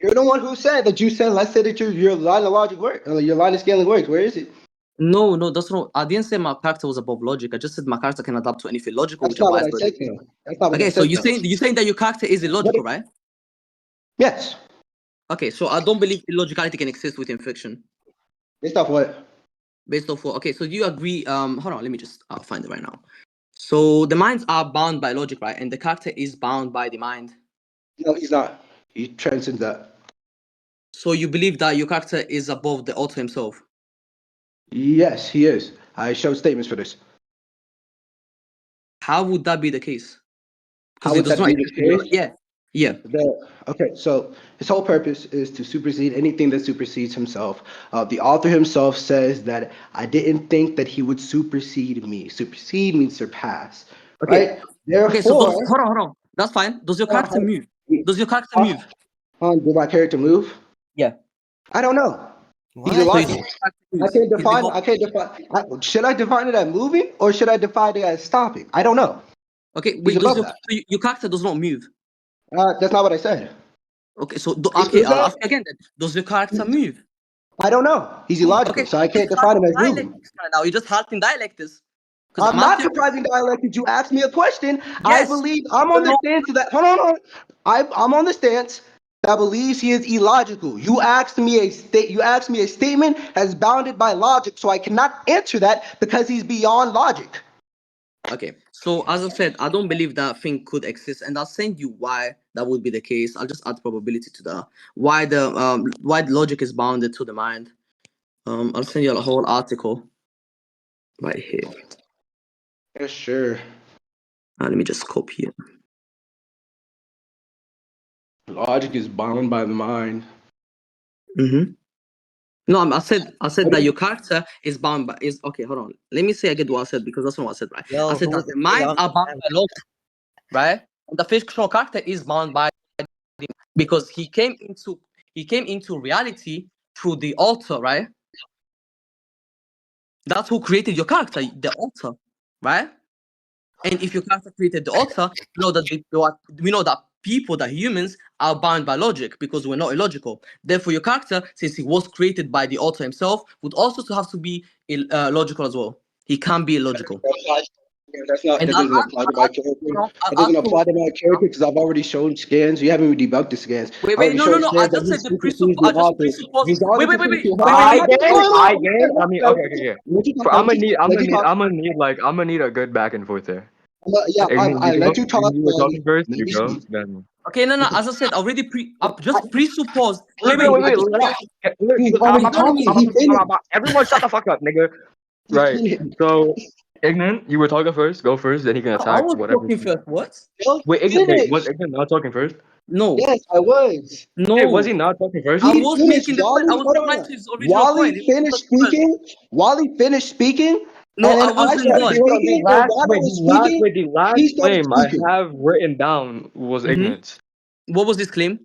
You're the one who said that. You said, let's say that your line of logic works, your line of scaling works. Where is it? No, that's not. I didn't say my character was above logic. I just said my character can adapt to anything logical, That's which not what applies I to said. it. Though. That's not what I Okay, so said. you're saying that your character is illogical, right? Yes. Okay, so I don't believe illogicality can exist within fiction. Based off what? Based off what? Okay, so do you agree? Hold on, let me just find it right now. So the minds are bound by logic, right? And the character is bound by the mind. No, he's not. He transcends that. So you believe that your character is above the author himself? Yes, he is. I showed statements for this. How would that be the case? How Because it would does that not be the exist in your case? yeah. Okay, so his whole purpose is to supersede anything that supersedes himself. The author himself says that I didn't think that he would supersede me. Supersede means surpass, Okay. right? Okay, so Therefore, hold on. That's fine. Does your character move? Does your character move? Did my character move? Yeah. I don't know. He's What? So you illogical. don't character I moves. can't He's define. evolved. I can't define. Should I define it as moving or should I define it as stopping? I don't know. Okay, He's wait, above that. your character does not move? That's not what I said. Okay, so Is I'll that? ask you again then. Does your character move? I don't know. He's illogical, Okay, so I you're can't just define him halting as moving. dialectics right now. You're just halting dialectics. Because I'm I'm not asking. comprising dialectic. You asked me a question. I Yes. believe I'm on the stance of that. Hold on. I'm on the stance that believes he is illogical. You asked me a statement as bounded by logic, so I cannot answer that because he's beyond logic. Okay, so as I said, I don't believe that thing could exist, and I'll send you why that would be the case. I'll just add probability to that. Why the logic is bounded to the mind. I'll send you a whole article right here. Yeah, sure. Let me just copy it. Logic is bound by the mind. Mm-hmm. No, I said that your character is bound by is okay. Hold on. Let me say again what I said because that's not what I said, right? Yo, I said who that was the mind on are bound by logic, right? And the fictional character is bound by because he came into reality through the altar, right? That's who created your character, the altar, right? And if your character created the altar, we know that people, that humans, are bound by logic because we're not illogical. Therefore, your character, since he was created by the altar himself, would also have to be logical as well. He can't be illogical. And That doesn't apply to my character. That doesn't apply to my character because I've already shown scans. You haven't even debunked the scans. Wait, I already no. showed I scans that just he said the supersedes presuppose. the I just author. presuppose. He's Wait. I get. I mean, okay. I'm Let gonna need a good back and forth there. Yeah, Ignan, I you go. let you talk. You were talking first. Let You me go. speak. Then. Okay, no. As I said, already just presuppose. Wait. I just want He's you. already Ignore talking. me. He finished. Everyone, shut the fuck up, nigga. He Right. finished. So, Ignan, you were talking first. Go first. Then he can I attack was whatever. talking first. What? Wait, He Ignan. Wait, was finished. Ignan not talking first? No. Yes, I was. Wait, was No. he not talking first? I He was finished. making the point. I Wally, was hold replying on. to his original point. Wally He was finished talking first. speaking. Wally finished speaking, No, and I then I wasn't started done. Hold on. speaking. And while I was speaking, The last he started claim I speaking. have written down was Mhm. ignorance. What was his claim?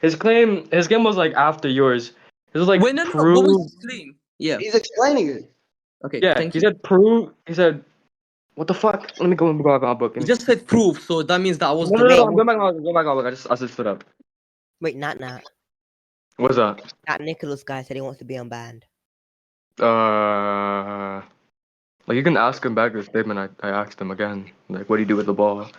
His claim was like after yours. It was like Wait, no. What was prove. his claim? Yeah. He's explaining it. Okay. Yeah, Thank he you. said prove. He said, "What the fuck?" Let me go back my book. You just said proof, so that means that I was the No. one. I'm going back. I'm going back. I just stood up. Wait, not. What's that? That Nicholas guy said he wants to be unbanned. Like you can ask him back the statement. I asked him again. Like, what do you do with the ball?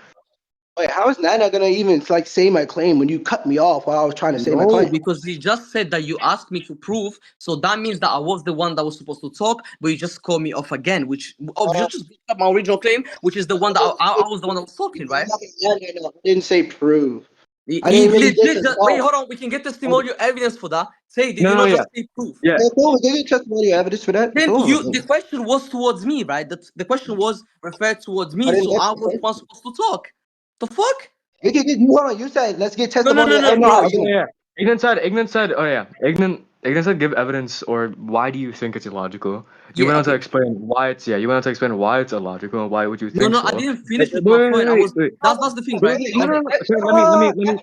Wait, how is Nana gonna even like say my claim when you cut me off while I was trying to say my No, claim? because he just said that you asked me to prove, so that means that I was the one that was supposed to talk, but you just called me off again, which you just picked up my original claim, which is the one that I was the one that was talking, right? No, I didn't say prove. He I didn't really get legit to wait, talk. hold on, we can get testimonial evidence for that. Say, did you No, not yeah, just say proof? yeah. Okay, cool. Give you testimonial evidence for that. Then Come on. the question was towards me, right? The question was referred towards I me, didn't so get I the was the one question. supposed to talk. The fuck? Hold on. You said let's get No, testimonial Oh no, evidence bro. again. yeah. Ignorant said, oh yeah, Ignorant said give evidence or why do you think it's illogical? You Yeah, went on to okay. explain why it's illogical and why would you No, think I so? didn't Wait, finish with my point. wait, wait. That's the thing, Wait, right? no, Okay. no, no. Okay, let me.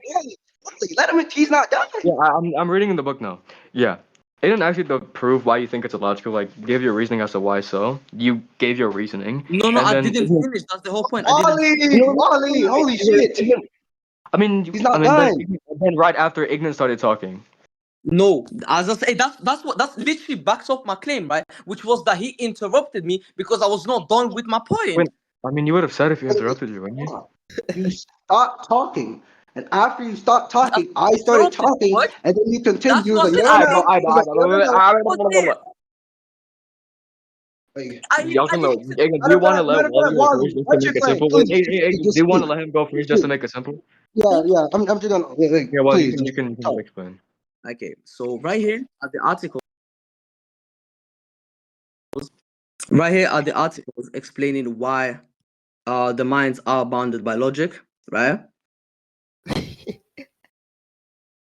Let him. He's not done. Yeah, I'm reading in the book now. Yeah, it didn't actually prove why you think it's illogical. Like, give your reasoning as to why so. You gave your reasoning, No, and I then didn't finish. That's the whole point. I didn't. Wally, holy shit. He's not done. Then right after Ignorant started talking. No, as I say, that's literally backs up my claim, right? Which was that he interrupted me because I was not done with my point. I mean, you would have said if he interrupted you, wouldn't you? You stopped talking. And after you stopped That's talking, I started interrupted. talking, What? and then you continued. That's You was what I like, said. no, I no. didn't He was like, no, no, no. put it. Like, I Y'all didn't. do you want to let Wally go Wally, first just to what's your make it claim? simple? Please, Do just you want speak. to let him go first just to make it simple? Yeah. I'm just gonna Yeah, well, please. you can Talk. explain. Okay, so right here at the article, explaining why the minds are bounded by logic, right?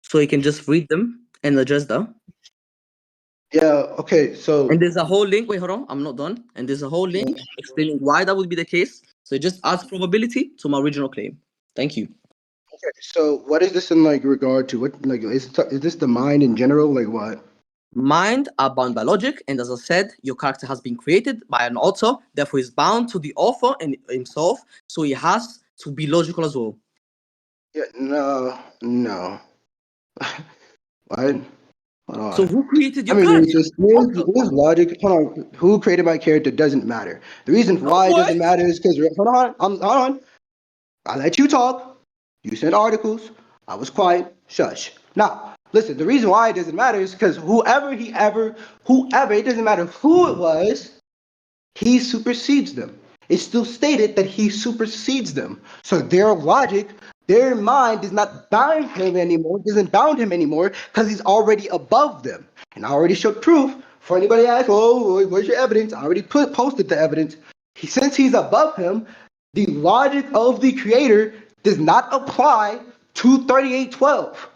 So you can just read them and address that. Yeah. Okay. So And there's a whole link. Wait, hold on. I'm not done. And there's a whole link explaining why that would be the case. So it just adds probability to my original claim. Thank you. so what is this in like regard to? What like is this the mind in general? Like what? Mind are bound by logic, and as I said, your character has been created by an author, therefore is bound to the author and himself, so he has to be logical as well. Yeah. No. What? Hold on. So who created I your mean, character? it's just here's logic. Hold on. Who created my character doesn't matter. The reason why it What? doesn't matter is because hold on. I let you talk. You sent articles. I was quiet. Shush. Now, listen. The reason why it doesn't matter is because whoever, it doesn't matter who it was, he supersedes them. it still stated that he supersedes them. So their logic, their mind does not bind him anymore, doesn't bound him anymore because he's already above them. And I already showed proof. For anybody asks, oh, where's your evidence? I already posted the evidence. Since he's above him, the logic of the creator does not apply to 3812.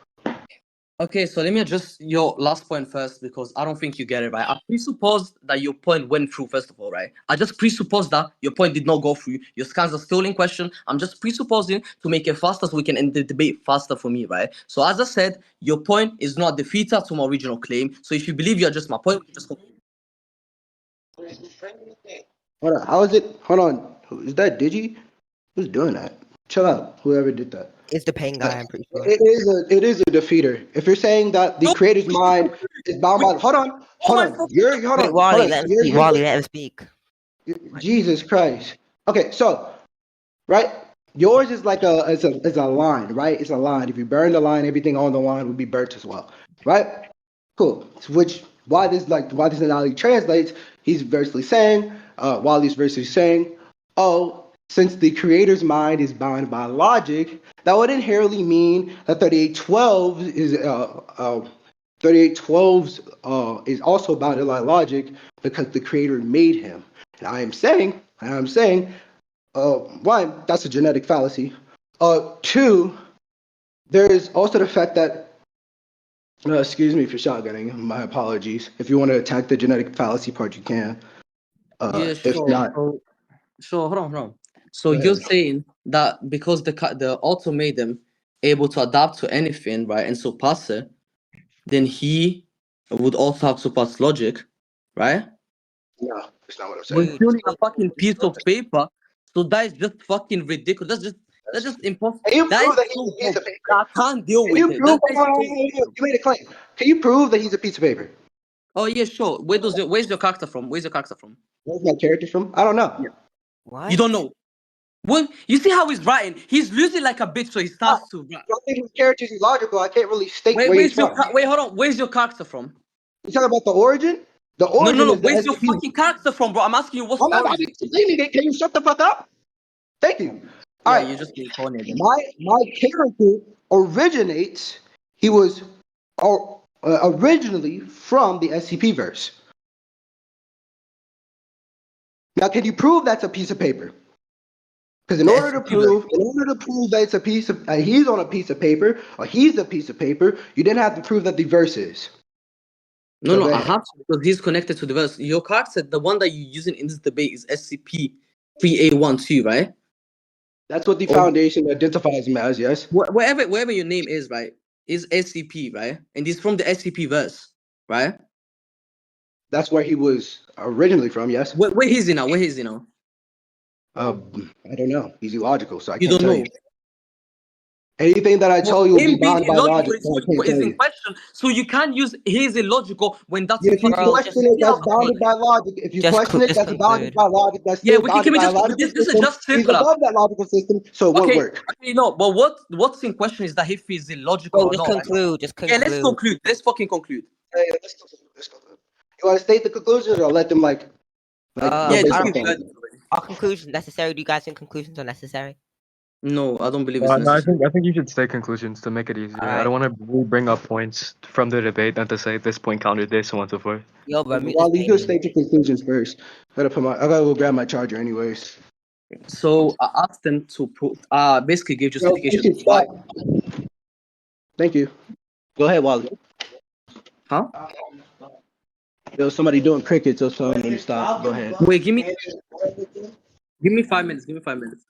Okay, so let me address your last point first because I don't think you get it right. I presuppose that your point went through, first of all, right? I just presuppose that your point did not go through. Your scans are still in question. I'm just presupposing to make it faster so we can end the debate faster for me, right? So as I said, your point is not defeated to my original claim. So if you believe you adjust my point, you just Hold on, how is it? Hold on, is that Digi? Who's doing that? Chill out, whoever did that. It's the pain guy, I'm pretty sure. It is a defeater. If you're saying that the creator's mind is bound by, hold on. Wait, Wally, let him speak. Wally, let him speak. Jesus Christ. Okay, so right, yours is like it's a line, right? It's a line. If you burn the line, everything on the line would be burnt as well, right? Cool. Which why this analogy translates? He's virtually saying, Wally's virtually saying, oh, since the creator's mind is bound by logic, that would inherently mean that 3812 is 3812 is also bounded by logic because the creator made him. And I'm saying, one, that's a genetic fallacy. Two, there is also the fact that, excuse me for shotgunning, my apologies. If you want to attack the genetic fallacy part, you can. yeah, If sure. not, Sure, hold on. So you're saying that because the auto made them able to adapt to anything, right, and surpass it, then he would also have surpassed logic, right? no, that's not what I'm We're saying. building a fucking piece of paper, so that is just fucking ridiculous. That's just impossible. Can you That prove is that he's so a piece dumb. of paper? I can't deal Can with you it. prove? That is so You made a claim. Can you prove that he's a piece of paper? Oh yeah, sure. Where's your character from? Where's your character from? Where's my character from? I don't know. Yeah. What? You don't know. Well, you see how he's writing? He's losing like a bitch, so he starts to write. I don't think his character is illogical. I can't really state where he's from. Wait, hold on. Where's your character from? You talking about the origin? The No, origin is the where's your SCP. fucking character from, bro? I'm asking you what's I'm not origin. explaining it. Can you shut the fuck up? Thank you. All Yeah, right. you just being corny again. My character originates. He was originally from the SCP verse. Now, can you prove that's a piece of paper? Because in order to prove that it's a piece of, he's on a piece of paper, or he's a piece of paper, you didn't have to prove that the verse is. No, I have to because he's connected to the verse. Your character, the one that you're using in this debate, is SCP 3A12, right? That's what the foundation identifies him as. Yes. Wherever your name is, right, is SCP, right? And he's from the SCP verse, right? That's where he was originally from. Yes. Where is he now? Where is he now? I don't know. He's illogical, so I You can't don't tell know. you. Anything that I tell you will be Him being bound by illogical logic. So I can't is tell in you. question, so you can't use his illogical when that's If you Bro, question it, that's bounded by logic. If you question it, just that's bounded conclude. by logic. That's Yeah, still can bounded we by a just logical this is system. just He's simpler. above that logical system, so it won't work. Okay, no, but what's in question is that if he's illogical Bro, or just not. conclude. Just Yeah, conclude. let's conclude. Let's fucking conclude. Hey, let's go. You want to state the conclusion, or let them like Yeah, just debate keep the going. Are conclusions necessary? Do you guys think conclusions are necessary? No, I don't believe it's No, I necessary. think you should say conclusions to make it easier. I Alright. don't want to bring up points from the debate and to say this point countered this and so on and so forth. Yo, bro, mute Well, this you could pain. state your conclusions first. I gotta go grab my charger, anyways. So I asked them to put basically give Yo, justification stop. why. Thank you. Go ahead, Wally. Huh? There was somebody doing crickets or something. Stop. Go ahead. Wait, give me 5 minutes. Give me 5 minutes.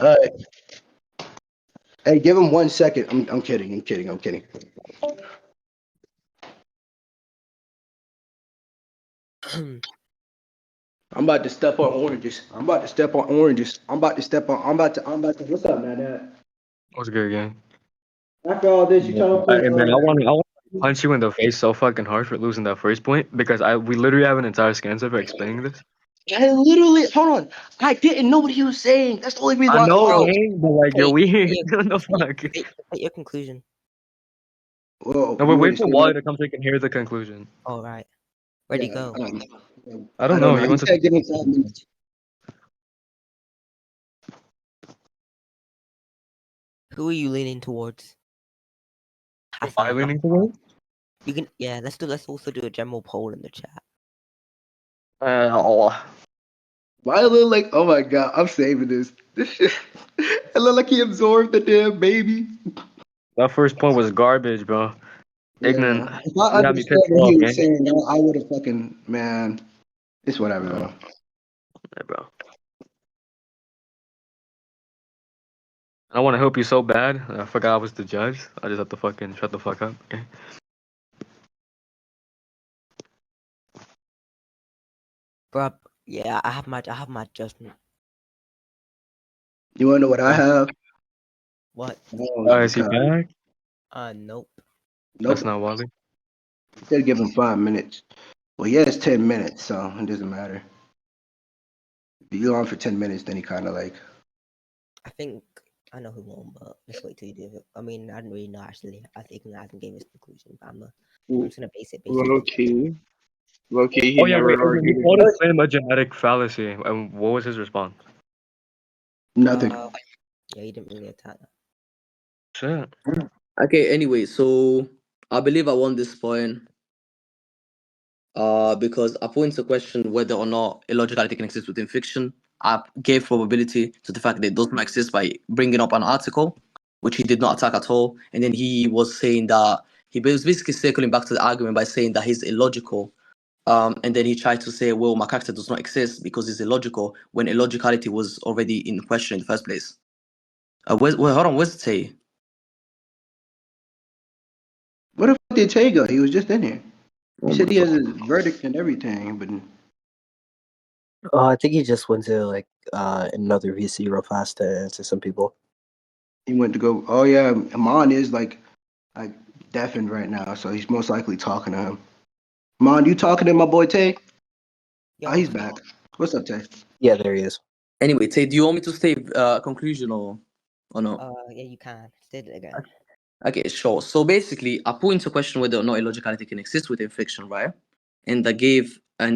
All right. Hey, give him 1 second. I'm kidding. I'm kidding. I'm about to step on oranges. I'm about to. What's up, man? What's good, gang? After all this, you trying to play? Hey, man, I want to punch you in the face so fucking hard for losing that first point because we literally have an entire scan server explaining this. I literally, hold on. I didn't know what he was saying. That's the only reason why. I know, Oh, gang, but like you're weird. What the fuck? State your conclusion. whoa, No, but wait for Wally to come so you can hear the conclusion. All right. Where'd he go? I don't know. He said give me 5 minutes. Who are you leaning towards? Am I Hassan. leaning towards? You can let's also do a general poll in the chat. Why it look like? Oh my god, I'm saving this. This shit. It look like he absorbed the damn baby. That first point was garbage, bro. Ignant, Yeah. If I you had me understood pissed what he off, was man. saying, I would have fucking man. It's whatever though. Yeah, bro. I want to help you so bad. I forgot I was the judge. I just have to fucking shut the fuck up. Okay. Bruh, yeah, I have my judgment. You wanna know what I have? What? Oh, Is he back? Nope. That's nope. not Wally. They'll give him 5 minutes. Well, yeah, it's 10 minutes, so it doesn't matter. If you're on for 10 minutes, then he kind of like. I think I know who won, but let's wait till you do it. I mean, I didn't really know actually. I think I haven't gave his conclusion, but I'm just gonna base it based on Low key, he Oh yeah, never wait. Ignant, you argued. called his claim a genetic fallacy, and what was his response? Nothing. Yeah, he didn't really attack that. Shit. Okay, anyway, so I believe I won this point. Because I put into question whether or not illogicality can exist within fiction. I gave probability to the fact that it does not exist by bringing up an article, which he did not attack at all. And then he was saying that he was basically circling back to the argument by saying that he's illogical. And then he tried to say, well, my character does not exist because it's illogical when illogicality was already in question in the first place. Hold on, where's Tay? What the fuck did Tay go? He was just in here. Oh He said my he has God. his verdict and everything, but I think he just went to like another VC real fast to answer some people. he went to go. Oh yeah, Amon is like deafened right now, so he's most likely talking to him. Amon, you talking to my boy Tay? Yo, Oh, he's back. What's up, Tay? Yeah, there he is. Anyway, Tay, do you want me to say conclusion or not? yeah, you can. Say it again. Okay, sure. So basically, I put into question whether or not illogicality can exist within fiction, right? And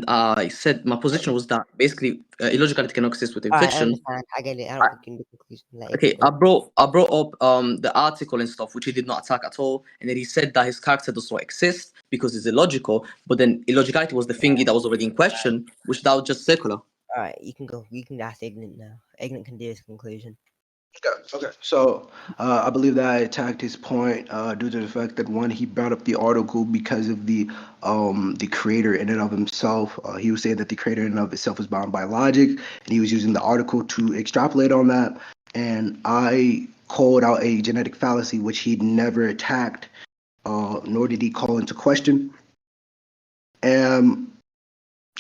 I said my position was that basically illogicality cannot exist within Alright, I fiction. understand. I get it. I don't think you can do conclusion. Like, Okay, I brought up the article and stuff, which he did not attack at all, and then he said that his character does not exist because it's illogical. But then illogicality was the thingy that was already in question, which that was just circular. Alright, you can go. You can ask Ignant now. Ignant can do his conclusion. Okay. So I believe that I attacked his point due to the fact that one, he brought up the article because of the creator in and of himself. He was saying that the creator in and of itself is bound by logic, and he was using the article to extrapolate on that. And I called out a genetic fallacy which he never attacked, nor did he call into question. And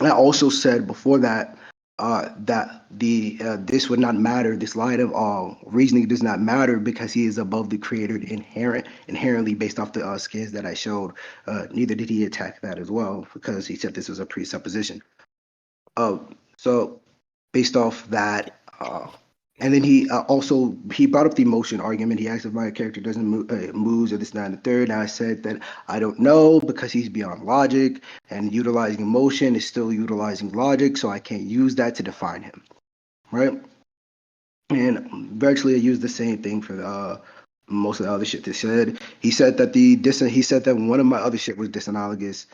I also said before that that this would not matter. This line of reasoning does not matter because he is above the creator inherently based off the skins that I showed. Neither did he attack that as well because he said this was a presupposition. So based off that, and then he also he brought up the emotion argument. He asked if my character doesn't moves or this, that, and the third. And I said that I don't know because he's beyond logic, and utilizing emotion is still utilizing logic, so I can't use that to define him, right? And virtually I used the same thing for most of the other shit they said. He said that he said that one of my other shit was disanalogous.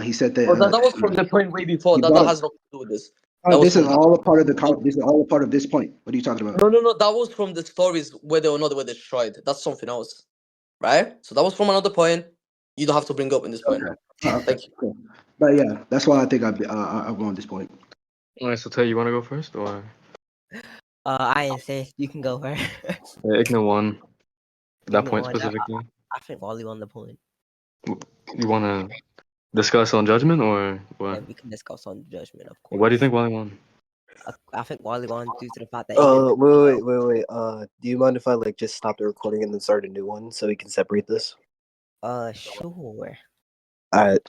He said that. Oh, that was from the point way before. he That brought up- has nothing to do with this. That was this is from all a part of this is all a part of this point. What are you talking about? no. That was from the stories whether or not they were destroyed. That's something else, right? So that was from another point. You don't have to bring up in this point. Okay. Thank you. Cool. But yeah, that's why I think I won this point. Alright, so Tay, you want to go first, or I insist. You can go first. Ignant won that Ignant point won. specifically? I think Wally won the point. You want to discuss on judgment, or what? Yeah, we can discuss on judgment, of course. Why do you think Wally won? I think Wally won due to the fact that Ignant. Wait. Do you mind if I like just stop the recording and then start a new one so we can separate this? Sure. Alright.